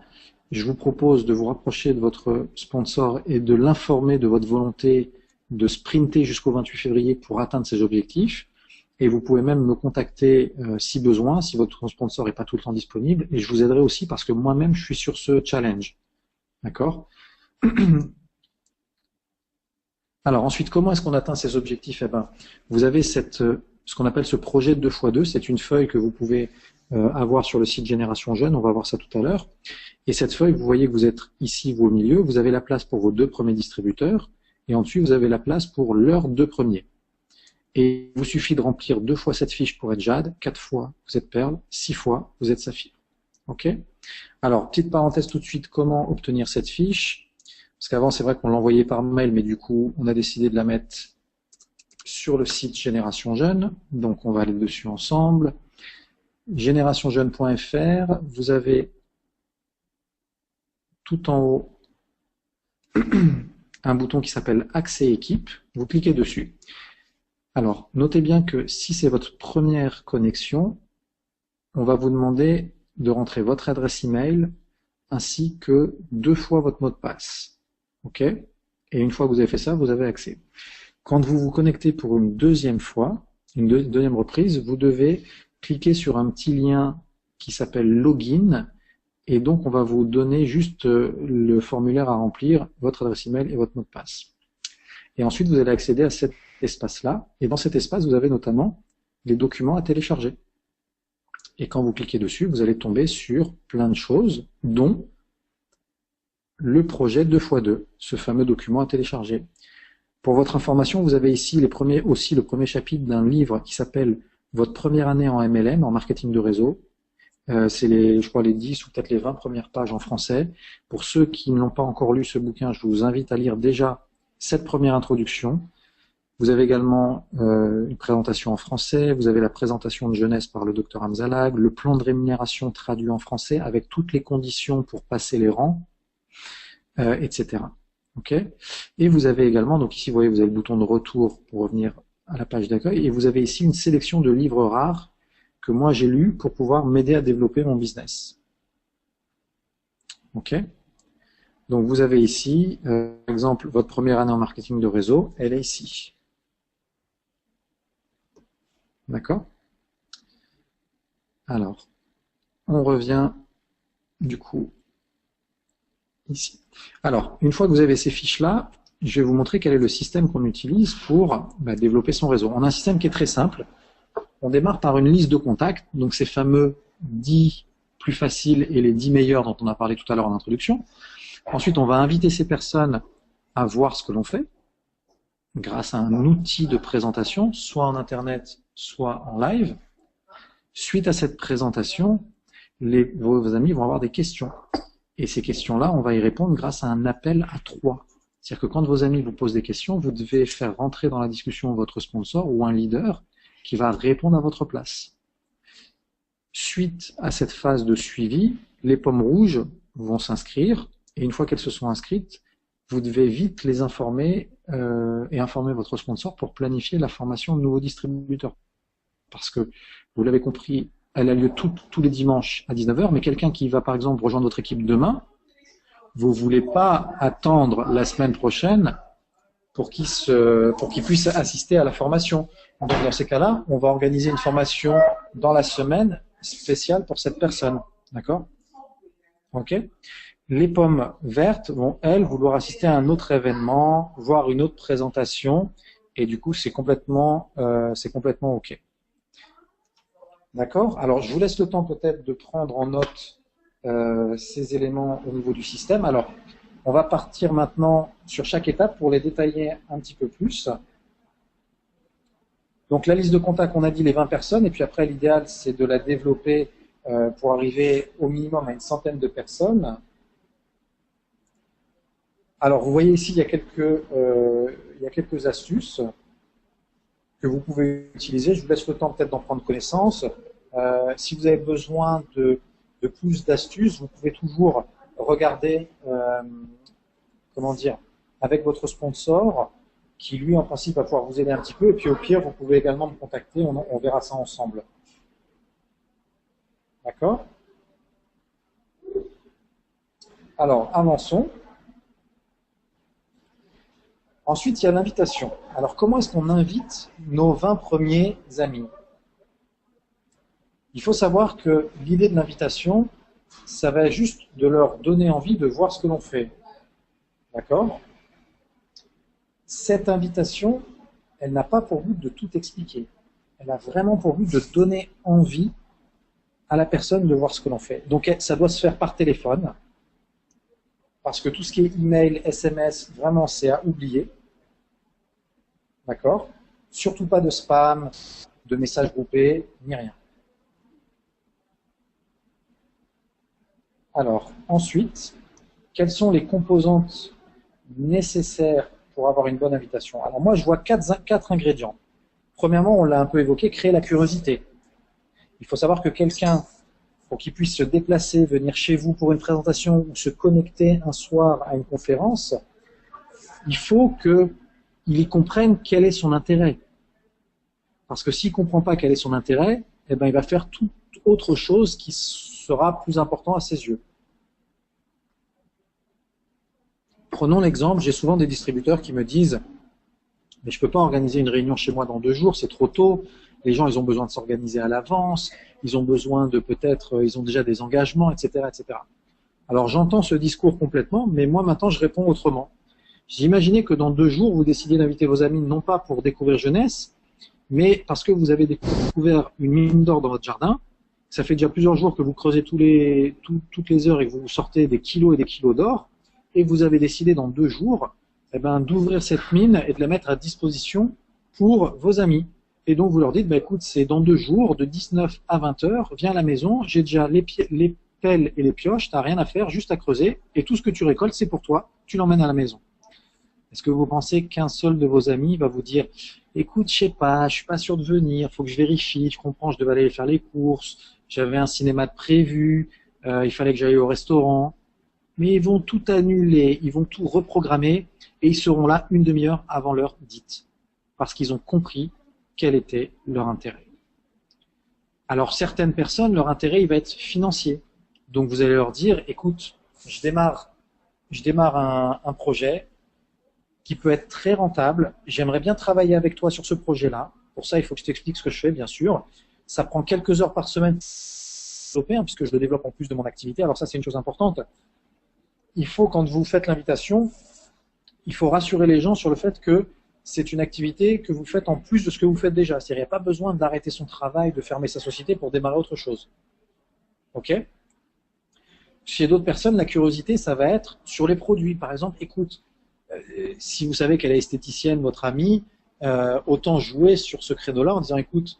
je vous propose de vous rapprocher de votre sponsor et de l'informer de votre volonté de sprinter jusqu'au 28 février pour atteindre ces objectifs. Et vous pouvez même me contacter si besoin, si votre sponsor n'est pas tout le temps disponible. Et je vous aiderai aussi parce que moi-même, je suis sur ce challenge. D'accord? Alors ensuite, comment est-ce qu'on atteint ces objectifs? Eh ben, vous avez ce qu'on appelle ce projet 2x2. C'est une feuille que vous pouvez avoir sur le site Génération Jeune. On va voir ça tout à l'heure. Et cette feuille, vous voyez que vous êtes ici, vous au milieu. Vous avez la place pour vos 2 premiers distributeurs. Et ensuite, vous avez la place pour leurs 2 premiers. Et il vous suffit de remplir 2 fois cette fiche pour être Jade, 4 fois vous êtes Pearl, 6 fois vous êtes Saphir. Ok? Alors, petite parenthèse tout de suite, comment obtenir cette fiche? Parce qu'avant, c'est vrai qu'on l'envoyait par mail, mais du coup, on a décidé de la mettre sur le site Génération Jeune. Donc, on va aller dessus ensemble. Générationjeune.fr, vous avez tout en haut un bouton qui s'appelle Accès équipe. Vous cliquez dessus. Alors, notez bien que si c'est votre première connexion, on va vous demander de rentrer votre adresse email ainsi que 2 fois votre mot de passe. OK? Et une fois que vous avez fait ça, vous avez accès. Quand vous vous connectez pour une deuxième fois, une deuxième reprise, vous devez cliquer sur un petit lien qui s'appelle Login et donc on va vous donner juste le formulaire à remplir, votre adresse email et votre mot de passe. Et ensuite, vous allez accéder à cet espace-là. Et dans cet espace, vous avez notamment les documents à télécharger. Et quand vous cliquez dessus, vous allez tomber sur plein de choses, dont le projet 2x2, ce fameux document à télécharger. Pour votre information, vous avez ici aussi le premier chapitre d'un livre qui s'appelle « Votre première année en MLM, en marketing de réseau ». C'est je crois, les 10 ou peut-être les 20 premières pages en français. Pour ceux qui ne l'ont pas encore lu, ce bouquin, je vous invite à lire déjà cette première introduction. Vous avez également une présentation en français, vous avez la présentation de jeunesse par le Dr Hamzalag, le plan de rémunération traduit en français avec toutes les conditions pour passer les rangs, etc. Ok. Et vous avez également, donc ici vous voyez, vous avez le bouton de retour pour revenir à la page d'accueil, et vous avez ici une sélection de livres rares que moi j'ai lus pour pouvoir m'aider à développer mon business. Ok. Donc vous avez ici, par exemple, votre première année en marketing de réseau, elle est ici. D'accord? Alors, on revient du coup ici. Alors, une fois que vous avez ces fiches-là, je vais vous montrer quel est le système qu'on utilise pour développer son réseau. On a un système qui est très simple. On démarre par une liste de contacts, donc ces fameux 10 plus faciles et les 10 meilleurs dont on a parlé tout à l'heure en introduction. Ensuite, on va inviter ces personnes à voir ce que l'on fait grâce à un outil de présentation, soit en Internet, soit en live. Suite à cette présentation, vos amis vont avoir des questions. Et ces questions-là, on va y répondre grâce à un appel à 3. C'est-à-dire que quand vos amis vous posent des questions, vous devez faire rentrer dans la discussion votre sponsor ou un leader qui va répondre à votre place. Suite à cette phase de suivi, les pommes rouges vont s'inscrire. Et une fois qu'elles se sont inscrites, vous devez vite les informer et informer votre sponsor pour planifier la formation de nouveaux distributeurs. Parce que, vous l'avez compris, elle a lieu tous les dimanches à 19h, mais quelqu'un qui va par exemple rejoindre votre équipe demain, vous ne voulez pas attendre la semaine prochaine pour qu'il puisse assister à la formation. Donc dans ces cas-là, on va organiser une formation dans la semaine spéciale pour cette personne. D'accord? Ok? Les pommes vertes vont, elles, vouloir assister à un autre événement, voir une autre présentation, et du coup, c'est complètement OK. D'accord? Alors, je vous laisse le temps peut-être de prendre en note ces éléments au niveau du système. Alors, on va partir maintenant sur chaque étape pour les détailler un petit peu plus. Donc, la liste de contacts, on a dit les 20 personnes, et puis après, l'idéal, c'est de la développer pour arriver au minimum à une centaine de personnes. Alors, vous voyez ici, il y a quelques astuces que vous pouvez utiliser. Je vous laisse le temps peut-être d'en prendre connaissance. Si vous avez besoin de plus d'astuces, vous pouvez toujours regarder, avec votre sponsor, qui lui, en principe, va pouvoir vous aider un petit peu. Et puis, au pire, vous pouvez également me contacter. On verra ça ensemble. D'accord? Alors, avançons. Ensuite, il y a l'invitation. Alors, comment est-ce qu'on invite nos 20 premiers amis? Il faut savoir que l'idée de l'invitation, ça va juste de leur donner envie de voir ce que l'on fait. D'accord? Cette invitation, elle n'a pas pour but de tout expliquer. Elle a vraiment pour but de donner envie à la personne de voir ce que l'on fait. Donc, ça doit se faire par téléphone, parce que tout ce qui est email, SMS, vraiment, c'est à oublier. D'accord? Surtout pas de spam, de messages groupés, ni rien. Alors, ensuite, quelles sont les composantes nécessaires pour avoir une bonne invitation? Alors moi, je vois quatre ingrédients. Premièrement, on l'a un peu évoqué, créer la curiosité. Il faut savoir que quelqu'un, pour qu'il puisse se déplacer, venir chez vous pour une présentation ou se connecter un soir à une conférence, il faut qu'il y comprenne quel est son intérêt. Parce que s'il ne comprend pas quel est son intérêt, eh ben, il va faire toute autre chose qui sera plus important à ses yeux. Prenons l'exemple, j'ai souvent des distributeurs qui me disent « mais je ne peux pas organiser une réunion chez moi dans 2 jours, c'est trop tôt, les gens ils ont besoin de s'organiser à l'avance, ils ont besoin de ils ont déjà des engagements, etc. etc. » Alors j'entends ce discours complètement, mais moi maintenant je réponds autrement. J'imaginais que dans 2 jours, vous décidiez d'inviter vos amis non pas pour découvrir jeunesse, mais parce que vous avez découvert une mine d'or dans votre jardin. Ça fait déjà plusieurs jours que vous creusez toutes les heures et que vous sortez des kilos et des kilos d'or, et vous avez décidé dans 2 jours d'ouvrir cette mine et de la mettre à disposition pour vos amis. Et donc vous leur dites, écoute, c'est dans 2 jours, de 19 à 20 heures, viens à la maison, j'ai déjà les pelles et les pioches, tu n'as rien à faire, juste à creuser, et tout ce que tu récoltes, c'est pour toi, tu l'emmènes à la maison. Est-ce que vous pensez qu'un seul de vos amis va vous dire « Écoute, je sais pas, je suis pas sûr de venir, faut que je vérifie, je comprends, je devais aller faire les courses, j'avais un cinéma de prévu, il fallait que j'aille au restaurant. » mais ils vont tout annuler, ils vont tout reprogrammer et ils seront là une demi-heure avant l'heure dite, parce qu'ils ont compris quel était leur intérêt. Alors certaines personnes, leur intérêt, il va être financier. Donc vous allez leur dire, écoute, je démarre un projet qui peut être très rentable, j'aimerais bien travailler avec toi sur ce projet-là. Pour ça, il faut que je t'explique ce que je fais, bien sûr. Ça prend quelques heures par semaine puisque je le développe en plus de mon activité. Alors ça, c'est une chose importante. Il faut, quand vous faites l'invitation, il faut rassurer les gens sur le fait que c'est une activité que vous faites en plus de ce que vous faites déjà. C'est-à-dire, il n'y a pas besoin d'arrêter son travail, de fermer sa société pour démarrer autre chose. Ok? Chez d'autres personnes, la curiosité, ça va être sur les produits. Par exemple, écoute, si vous savez qu'elle est esthéticienne, votre amie, autant jouer sur ce créneau-là en disant, écoute,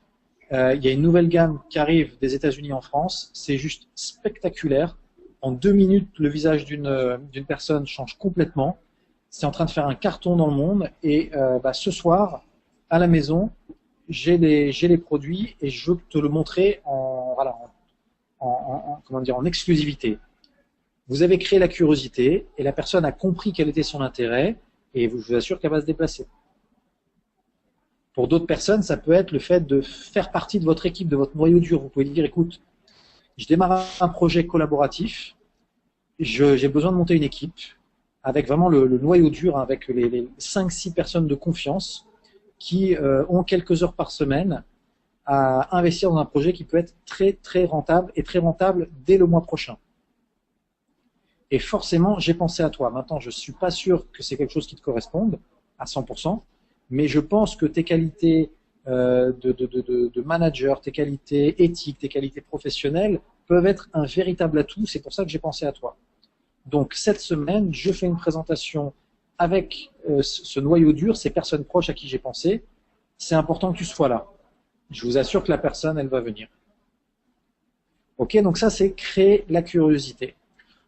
il y a une nouvelle gamme qui arrive des États-Unis en France, c'est juste spectaculaire. En 2 minutes, le visage d'une personne change complètement. C'est en train de faire un carton dans le monde. Et ce soir, à la maison, j'ai les produits et je veux te le montrer en exclusivité. Vous avez créé la curiosité et la personne a compris quel était son intérêt et je vous assure qu'elle va se déplacer. Pour d'autres personnes, ça peut être le fait de faire partie de votre équipe, de votre noyau dur. Vous pouvez dire, écoute, je démarre un projet collaboratif, j'ai besoin de monter une équipe avec vraiment le noyau dur, avec les 5-6 personnes de confiance qui ont quelques heures par semaine à investir dans un projet qui peut être très très rentable et très rentable dès le mois prochain. Et forcément, j'ai pensé à toi. Maintenant, je ne suis pas sûr que c'est quelque chose qui te corresponde à 100%, mais je pense que tes qualités de manager, tes qualités éthiques, tes qualités professionnelles peuvent être un véritable atout. C'est pour ça que j'ai pensé à toi. Donc, cette semaine, je fais une présentation avec ce noyau dur, ces personnes proches à qui j'ai pensé. C'est important que tu sois là. Je vous assure que la personne, elle va venir. Ok, donc ça, c'est créer la curiosité.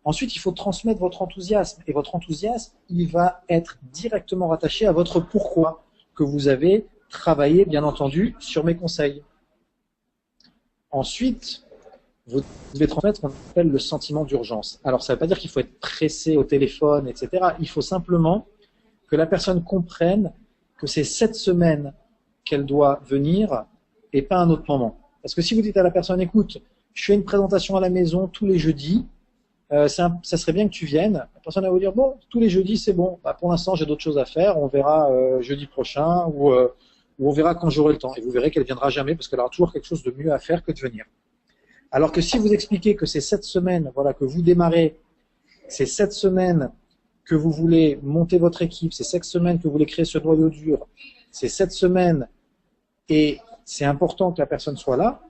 Ensuite, il faut transmettre votre enthousiasme. Et votre enthousiasme, il va être directement rattaché à votre pourquoi que vous avez travaillé, bien entendu, sur mes conseils. Ensuite, vous devez transmettre ce qu'on appelle le sentiment d'urgence. Alors, ça ne veut pas dire qu'il faut être pressé au téléphone, etc. Il faut simplement que la personne comprenne que c'est cette semaine qu'elle doit venir et pas un autre moment. Parce que si vous dites à la personne, écoute, je fais une présentation à la maison tous les jeudis, ça serait bien que tu viennes. La personne va vous dire, bon, tous les jeudis, c'est bon. Pour l'instant, j'ai d'autres choses à faire. On verra jeudi prochain ou on verra quand j'aurai le temps. Et vous verrez qu'elle viendra jamais parce qu'elle aura toujours quelque chose de mieux à faire que de venir. Alors que si vous expliquez que c'est cette semaine, voilà, que vous démarrez, c'est cette semaine que vous voulez monter votre équipe, c'est cette semaine que vous voulez créer ce noyau dur, c'est cette semaine et c'est important que la personne soit là,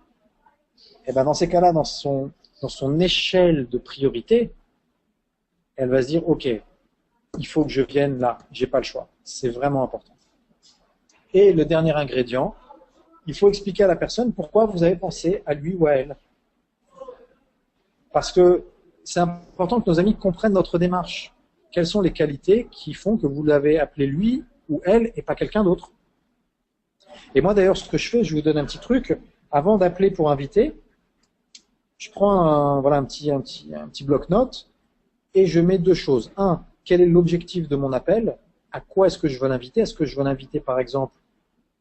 et ben dans ces cas-là, dans son échelle de priorité, elle va se dire, ok, il faut que je vienne là, j'ai pas le choix. C'est vraiment important. Et le dernier ingrédient, il faut expliquer à la personne pourquoi vous avez pensé à lui ou à elle. Parce que c'est important que nos amis comprennent notre démarche. Quelles sont les qualités qui font que vous l'avez appelé lui ou elle et pas quelqu'un d'autre. Et moi d'ailleurs, ce que je fais, je vous donne un petit truc. Avant d'appeler pour inviter, je prends un petit bloc-notes et je mets 2 choses. 1, quel est l'objectif de mon appel? À quoi est-ce que je veux l'inviter? Est-ce que je veux l'inviter par exemple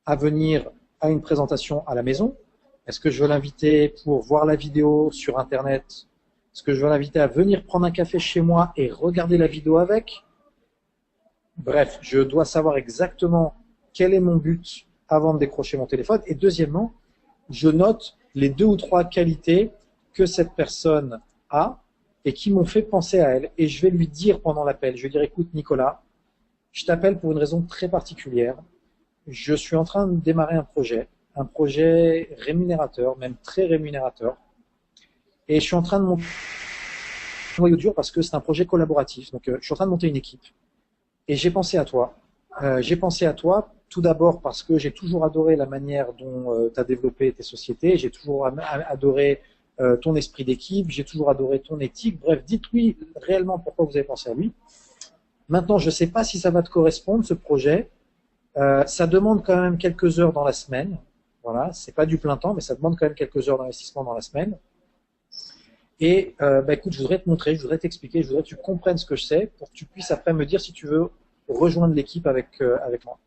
à venir à une présentation à la maison? Est-ce que je veux l'inviter pour voir la vidéo sur Internet? Est-ce que je veux l'inviter à venir prendre un café chez moi et regarder la vidéo avec? Bref, je dois savoir exactement quel est mon but avant de décrocher mon téléphone. Et deuxièmement, je note les 2 ou 3 qualités que cette personne a et qui m'ont fait penser à elle. Et je vais lui dire pendant l'appel, je vais dire, écoute Nicolas, je t'appelle pour une raison très particulière. Je suis en train de démarrer un projet rémunérateur, même très rémunérateur. Et je suis en train de monter un noyau dur parce que c'est un projet collaboratif. Donc, je suis en train de monter une équipe. Et j'ai pensé à toi. J'ai pensé à toi tout d'abord parce que j'ai toujours adoré la manière dont tu as développé tes sociétés. J'ai toujours adoré ton esprit d'équipe. J'ai toujours adoré ton éthique. Bref, dites-lui réellement pourquoi vous avez pensé à lui. Maintenant, je ne sais pas si ça va te correspondre, ce projet. Ça demande quand même quelques heures dans la semaine. Voilà, c'est pas du plein temps, mais ça demande quand même quelques heures d'investissement dans la semaine. Et écoute, je voudrais te montrer, je voudrais t'expliquer, je voudrais que tu comprennes ce que je sais pour que tu puisses après me dire si tu veux rejoindre l'équipe avec moi.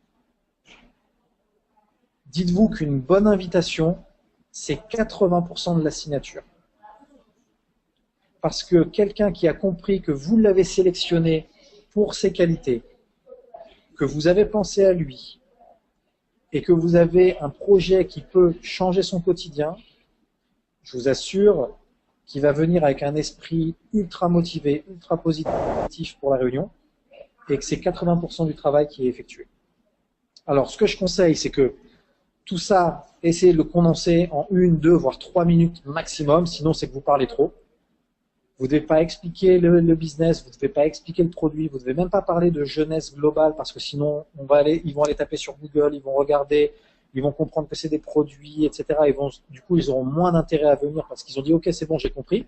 Dites-vous qu'une bonne invitation, c'est 80% de la signature. Parce que quelqu'un qui a compris que vous l'avez sélectionné pour ses qualités, que vous avez pensé à lui, et que vous avez un projet qui peut changer son quotidien, je vous assure qu'il va venir avec un esprit ultra motivé, ultra positif pour la réunion, et que c'est 80% du travail qui est effectué. Alors, ce que je conseille, c'est que tout ça, essayez de le condenser en 1, 2, voire 3 minutes maximum, sinon c'est que vous parlez trop. Vous ne devez pas expliquer le business, vous ne devez pas expliquer le produit, vous ne devez même pas parler de jeunesse globale parce que sinon ils vont aller taper sur Google, ils vont regarder, ils vont comprendre que c'est des produits, etc. Du coup, ils auront moins d'intérêt à venir parce qu'ils ont dit ok, c'est bon, j'ai compris.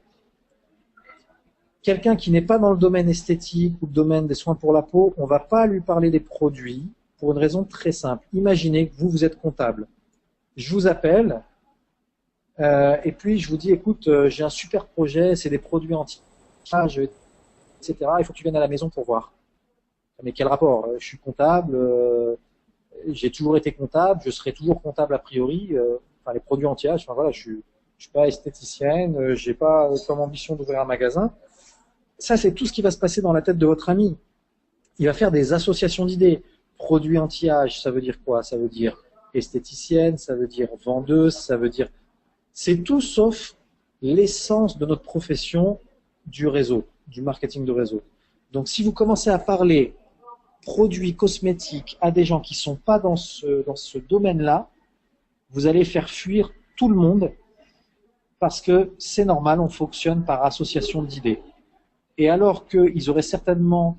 Quelqu'un qui n'est pas dans le domaine esthétique ou le domaine des soins pour la peau, on ne va pas lui parler des produits pour une raison très simple. Imaginez que vous êtes comptable. Je vous appelle. Et puis je vous dis, écoute, j'ai un super projet, c'est des produits anti-âge, etc. Il faut que tu viennes à la maison pour voir. Mais quel rapport? Je suis comptable, j'ai toujours été comptable, je serai toujours comptable a priori. Enfin, les produits anti-âge, enfin voilà, je suis pas esthéticienne, j'ai pas comme ambition d'ouvrir un magasin. Ça, c'est tout ce qui va se passer dans la tête de votre ami. Il va faire des associations d'idées. Produits anti-âge, ça veut dire quoi? Ça veut dire esthéticienne, ça veut dire vendeuse, ça veut dire... C'est tout sauf l'essence de notre profession du réseau, du marketing de réseau. Donc si vous commencez à parler produits cosmétiques à des gens qui ne sont pas dans ce domaine-là, vous allez faire fuir tout le monde parce que c'est normal, on fonctionne par association d'idées. Et alors qu'ils auraient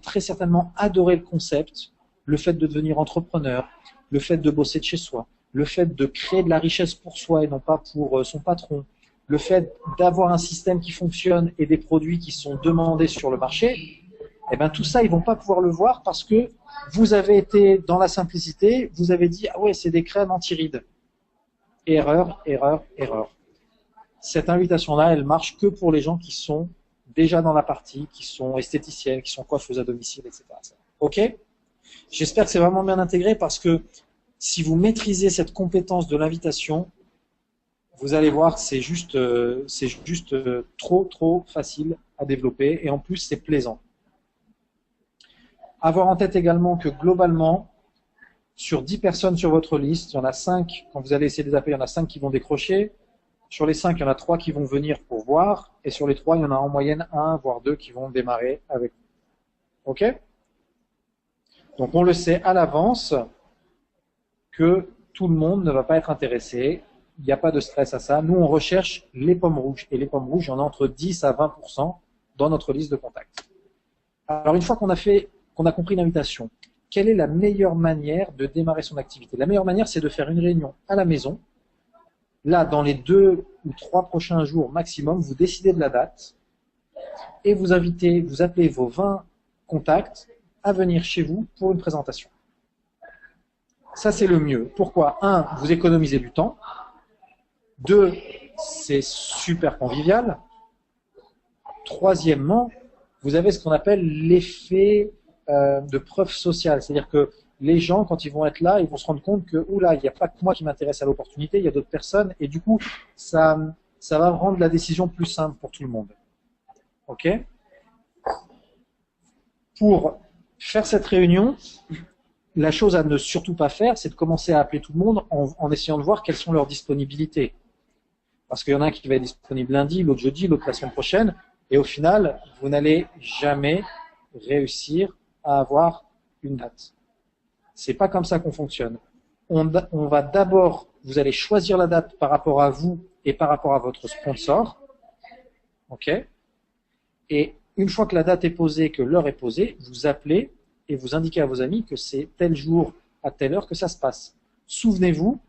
très certainement adoré le concept, le fait de devenir entrepreneur, le fait de bosser de chez soi, le fait de créer de la richesse pour soi et non pas pour son patron, le fait d'avoir un système qui fonctionne et des produits qui sont demandés sur le marché, eh bien tout ça, ils vont pas pouvoir le voir parce que vous avez été dans la simplicité, vous avez dit « Ah ouais, c'est des crèmes anti-rides ». Erreur, erreur, erreur. Cette invitation-là, elle marche que pour les gens qui sont déjà dans la partie, qui sont esthéticiennes, qui sont coiffeuses à domicile, etc. Ok? J'espère que c'est vraiment bien intégré parce que si vous maîtrisez cette compétence de l'invitation, vous allez voir, c'est juste trop facile à développer et en plus c'est plaisant. Avoir en tête également que globalement, sur 10 personnes sur votre liste, il y en a 5, quand vous allez essayer de les appeler, il y en a 5 qui vont décrocher. Sur les 5, il y en a 3 qui vont venir pour voir. Et sur les 3, il y en a en moyenne 1, voire 2 qui vont démarrer avec vous. Ok? Donc on le sait à l'avance que tout le monde ne va pas être intéressé. Il n'y a pas de stress à ça. Nous, on recherche les pommes rouges. Et les pommes rouges, il y en a entre 10 à 20% dans notre liste de contacts. Alors, une fois qu'on a compris l'invitation, quelle est la meilleure manière de démarrer son activité? La meilleure manière, c'est de faire une réunion à la maison. Là, dans les 2 ou 3 prochains jours maximum, vous décidez de la date et vous appelez vos 20 contacts à venir chez vous pour une présentation. Ça, c'est le mieux. Pourquoi? 1, vous économisez du temps. 2, c'est super convivial. Troisièmement, vous avez ce qu'on appelle l'effet de preuve sociale. C'est-à-dire que les gens, quand ils vont être là, ils vont se rendre compte que, oula, il n'y a pas que moi qui m'intéresse à l'opportunité, il y a d'autres personnes. Et du coup, ça va rendre la décision plus simple pour tout le monde. OK? Pour faire cette réunion, la chose à ne surtout pas faire, c'est de commencer à appeler tout le monde en essayant de voir quelles sont leurs disponibilités. Parce qu'il y en a un qui va être disponible lundi, l'autre jeudi, l'autre la semaine prochaine, et au final, vous n'allez jamais réussir à avoir une date. C'est pas comme ça qu'on fonctionne. On va d'abord, vous allez choisir la date par rapport à vous et par rapport à votre sponsor. OK? Et une fois que la date est posée, que l'heure est posée, vous appelez et vous indiquez à vos amis que c'est tel jour à telle heure que ça se passe. Souvenez-vous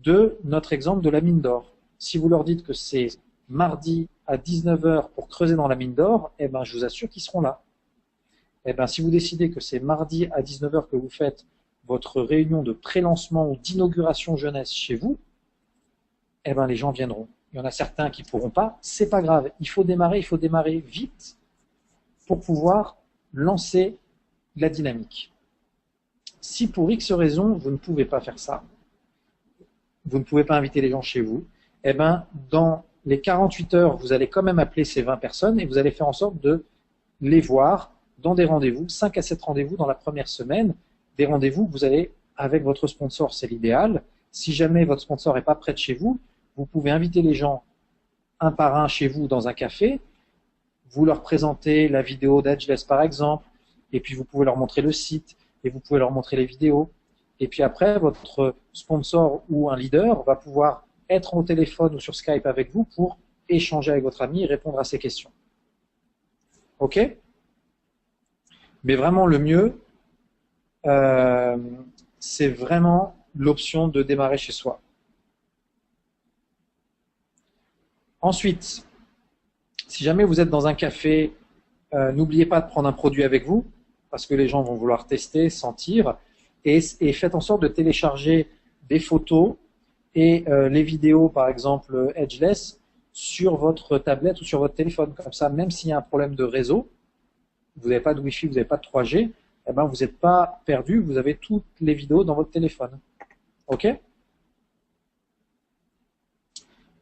de notre exemple de la mine d'or. Si vous leur dites que c'est mardi à 19 h pour creuser dans la mine d'or, eh ben, je vous assure qu'ils seront là. Eh ben, si vous décidez que c'est mardi à 19 h que vous faites votre réunion de pré-lancement ou d'inauguration jeunesse chez vous, eh ben, les gens viendront. Il y en a certains qui ne pourront pas. C'est pas grave. Il faut démarrer vite pour pouvoir lancer la dynamique. Si pour X raison, vous ne pouvez pas faire ça, vous ne pouvez pas inviter les gens chez vous, eh ben, dans les 48 heures, vous allez quand même appeler ces 20 personnes et vous allez faire en sorte de les voir dans des rendez-vous, 5 à 7 rendez-vous dans la première semaine, des rendez-vous que vous allez avec votre sponsor, c'est l'idéal. Si jamais votre sponsor n'est pas près de chez vous, vous pouvez inviter les gens un par un chez vous dans un café, vous leur présentez la vidéo d'Edgeless par exemple, et puis vous pouvez leur montrer le site, et vous pouvez leur montrer les vidéos. Et puis après, votre sponsor ou un leader va pouvoir être au téléphone ou sur Skype avec vous pour échanger avec votre ami et répondre à ses questions. Ok? Mais vraiment le mieux, c'est vraiment l'option de démarrer chez soi. Ensuite, si jamais vous êtes dans un café, n'oubliez pas de prendre un produit avec vous, parce que les gens vont vouloir tester, sentir, et faites en sorte de télécharger des photos et les vidéos, par exemple Edgeless, sur votre tablette ou sur votre téléphone. Comme ça, même s'il y a un problème de réseau, vous n'avez pas de Wi-Fi, vous n'avez pas de 3G, eh ben, vous n'êtes pas perdu, vous avez toutes les vidéos dans votre téléphone. Ok?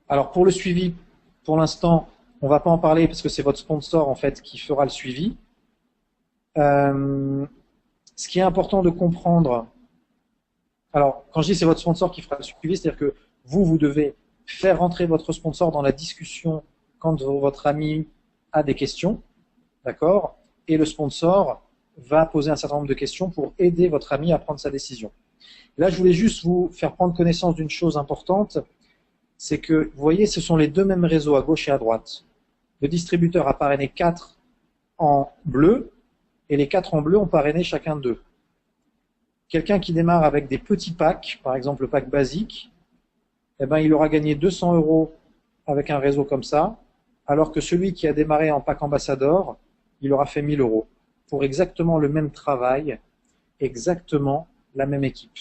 Alors pour le suivi, pour l'instant, on ne va pas en parler parce que c'est votre sponsor en fait qui fera le suivi. Ce qui est important de comprendre, alors quand je dis c'est votre sponsor qui fera le suivi, c'est-à-dire que vous devez faire rentrer votre sponsor dans la discussion quand votre ami a des questions, d'accord? Et le sponsor va poser un certain nombre de questions pour aider votre ami à prendre sa décision. Là, je voulais juste vous faire prendre connaissance d'une chose importante, c'est que, vous voyez, ce sont les deux mêmes réseaux à gauche et à droite. Le distributeur a parrainé 4 en bleu, et les 4 en bleu ont parrainé chacun d'eux. Quelqu'un qui démarre avec des petits packs, par exemple le pack basique, eh ben, il aura gagné 200 € avec un réseau comme ça, alors que celui qui a démarré en pack ambassadeur, il aura fait 1000 € pour exactement le même travail, exactement la même équipe.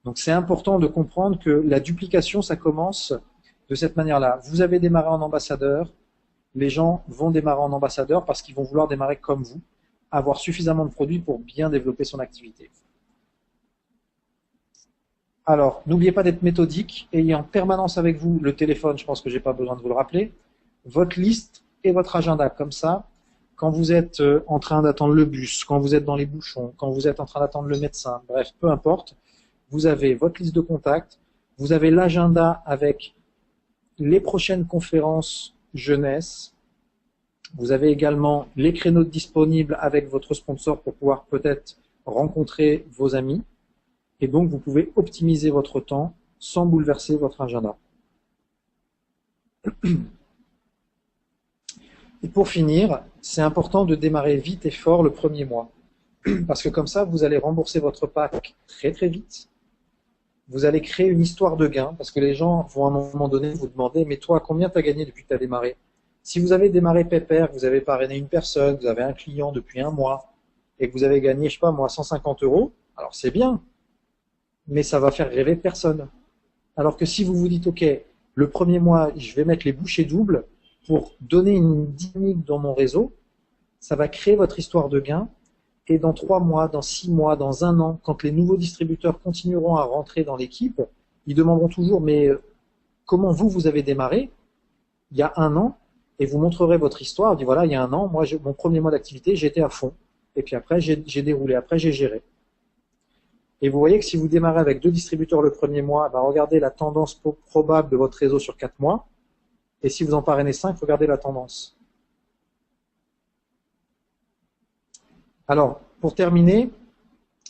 Donc c'est important de comprendre que la duplication, ça commence de cette manière-là. Vous avez démarré en ambassadeur, les gens vont démarrer en ambassadeur parce qu'ils vont vouloir démarrer comme vous, avoir suffisamment de produits pour bien développer son activité. Alors, n'oubliez pas d'être méthodique, ayez en permanence avec vous le téléphone, je pense que je n'ai pas besoin de vous le rappeler, votre liste et votre agenda. Comme ça, quand vous êtes en train d'attendre le bus, quand vous êtes dans les bouchons, quand vous êtes en train d'attendre le médecin, bref, peu importe, vous avez votre liste de contacts, vous avez l'agenda avec les prochaines conférences jeunesse, vous avez également les créneaux disponibles avec votre sponsor pour pouvoir peut-être rencontrer vos amis, et donc vous pouvez optimiser votre temps sans bouleverser votre agenda. Et pour finir, c'est important de démarrer vite et fort le premier mois, parce que comme ça, vous allez rembourser votre pack très très vite. Vous allez créer une histoire de gain, parce que les gens vont à un moment donné vous demander « Mais toi, combien tu as gagné depuis que tu as démarré ?» Si vous avez démarré pépère, vous avez parrainé une personne, vous avez un client depuis un mois, et que vous avez gagné, je sais pas moi, 150 €, alors c'est bien, mais ça va faire rêver personne. Alors que si vous vous dites « Ok, le premier mois, je vais mettre les bouchées doubles pour donner une dynamique dans mon réseau », ça va créer votre histoire de gain. Et dans 3 mois, dans 6 mois, dans 1 an, quand les nouveaux distributeurs continueront à rentrer dans l'équipe, ils demanderont toujours « Mais comment vous avez démarré il y a 1 an ?» Et vous montrerez votre histoire. Vous dites « Voilà, il y a 1 an, moi, mon premier mois d'activité, j'étais à fond. Et puis après, j'ai déroulé. Après, j'ai géré. » Et vous voyez que si vous démarrez avec 2 distributeurs le premier mois, ben regardez la tendance probable de votre réseau sur 4 mois. Et si vous en parrainez 5, regardez la tendance. Alors, pour terminer,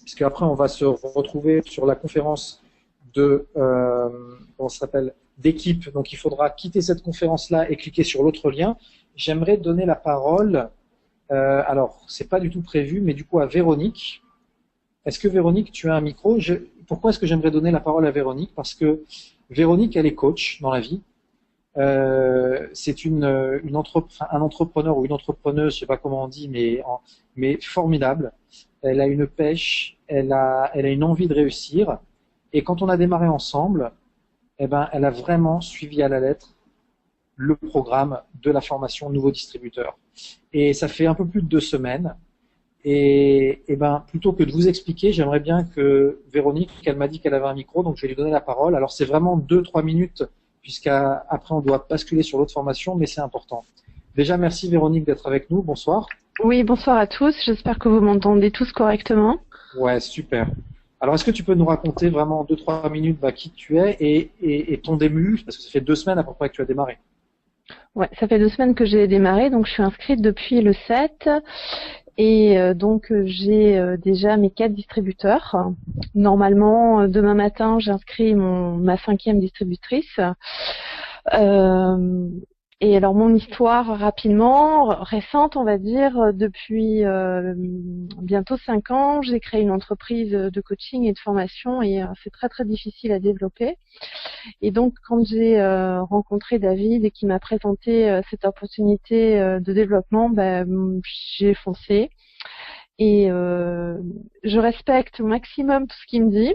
puisque après on va se retrouver sur la conférence de comment ça s'appelle, d'équipe, donc il faudra quitter cette conférence-là et cliquer sur l'autre lien. J'aimerais donner la parole, alors c'est pas du tout prévu, mais du coup à Véronique. Est-ce que Véronique, tu as un micro? Pourquoi est-ce que j'aimerais donner la parole à Véronique? Parce que Véronique, elle est coach dans la vie. C'est un entrepreneur ou une entrepreneuse, je sais pas comment on dit, mais formidable. Elle a une pêche, elle a une envie de réussir. Et quand on a démarré ensemble, eh ben, elle a vraiment suivi à la lettre le programme de la formation nouveau distributeur. Et ça fait un peu plus de 2 semaines. Et ben, plutôt que de vous expliquer, j'aimerais bien que Véronique, elle m'a dit qu'elle avait un micro, donc je vais lui donner la parole. Alors c'est vraiment 2-3 minutes, puisqu'après on doit basculer sur l'autre formation, mais c'est important. Déjà, merci Véronique d'être avec nous. Bonsoir. Oui, bonsoir à tous. J'espère que vous m'entendez tous correctement. Ouais, super. Alors, est-ce que tu peux nous raconter vraiment en 2-3 minutes qui tu es et ton début, parce que ça fait 2 semaines à peu près que tu as démarré. Ouais, ça fait 2 semaines que j'ai démarré, donc je suis inscrite depuis le 7 et donc j'ai déjà mes 4 distributeurs. Normalement, demain matin, j'inscris ma 5e distributrice. Et alors mon histoire rapidement, récente on va dire, depuis bientôt 5 ans, j'ai créé une entreprise de coaching et de formation et c'est très très difficile à développer. Et donc quand j'ai rencontré David et qu'il m'a présenté cette opportunité de développement, j'ai foncé. Et je respecte au maximum tout ce qu'il me dit.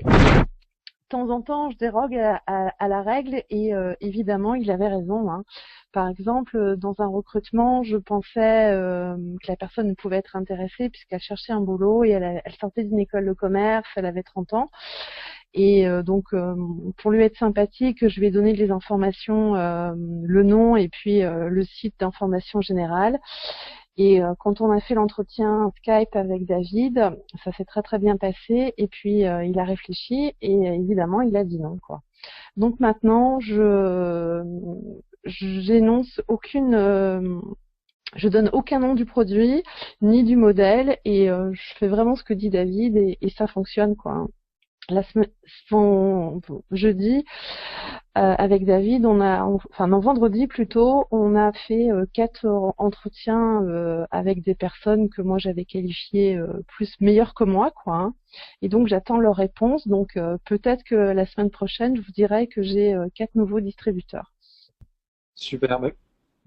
De temps en temps, je dérogue à la règle et évidemment, il avait raison. Hein. Par exemple, dans un recrutement, je pensais que la personne pouvait être intéressée puisqu'elle cherchait un boulot et elle sortait d'une école de commerce, elle avait 30 ans. Et donc, pour lui être sympathique, je lui ai donné les informations, le nom et puis le site d'information générale. Et quand on a fait l'entretien Skype avec David, ça s'est très très bien passé. Et puis il a réfléchi et évidemment il a dit non, quoi. Donc maintenant j'énonce je donne aucun nom du produit ni du modèle et je fais vraiment ce que dit David et ça fonctionne, quoi. Jeudi, avec David, non, vendredi plutôt, on a fait 4 entretiens avec des personnes que moi j'avais qualifiées plus meilleures que moi, quoi. Hein. Et donc j'attends leurs réponses. Donc peut-être que la semaine prochaine, je vous dirai que j'ai 4 nouveaux distributeurs. Super.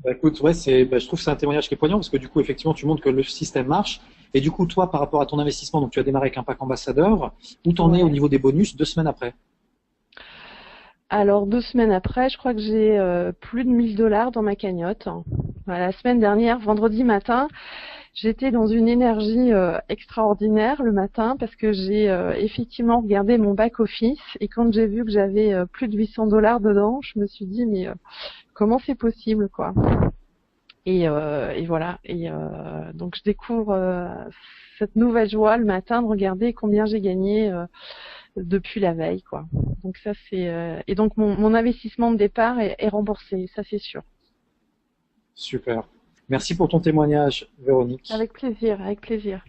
Écoute, ouais, je trouve que c'est un témoignage qui est poignant parce que du coup, effectivement, tu montres que le système marche. Et du coup, toi, par rapport à ton investissement, donc tu as démarré avec un pack ambassadeur, où t'en es au Ouais. niveau des bonus 2 semaines après? Alors 2 semaines après, je crois que j'ai plus de 1 000 $ dans ma cagnotte. Voilà, la semaine dernière, vendredi matin, j'étais dans une énergie extraordinaire le matin parce que j'ai effectivement regardé mon back-office et quand j'ai vu que j'avais plus de 800 $ dedans, je me suis dit mais comment c'est possible, quoi. Et voilà. Et donc je découvre cette nouvelle joie le matin de regarder combien j'ai gagné depuis la veille, quoi. Donc ça c'est et donc mon investissement de départ est remboursé, ça c'est sûr. Super. Merci pour ton témoignage, Véronique. Avec plaisir, avec plaisir.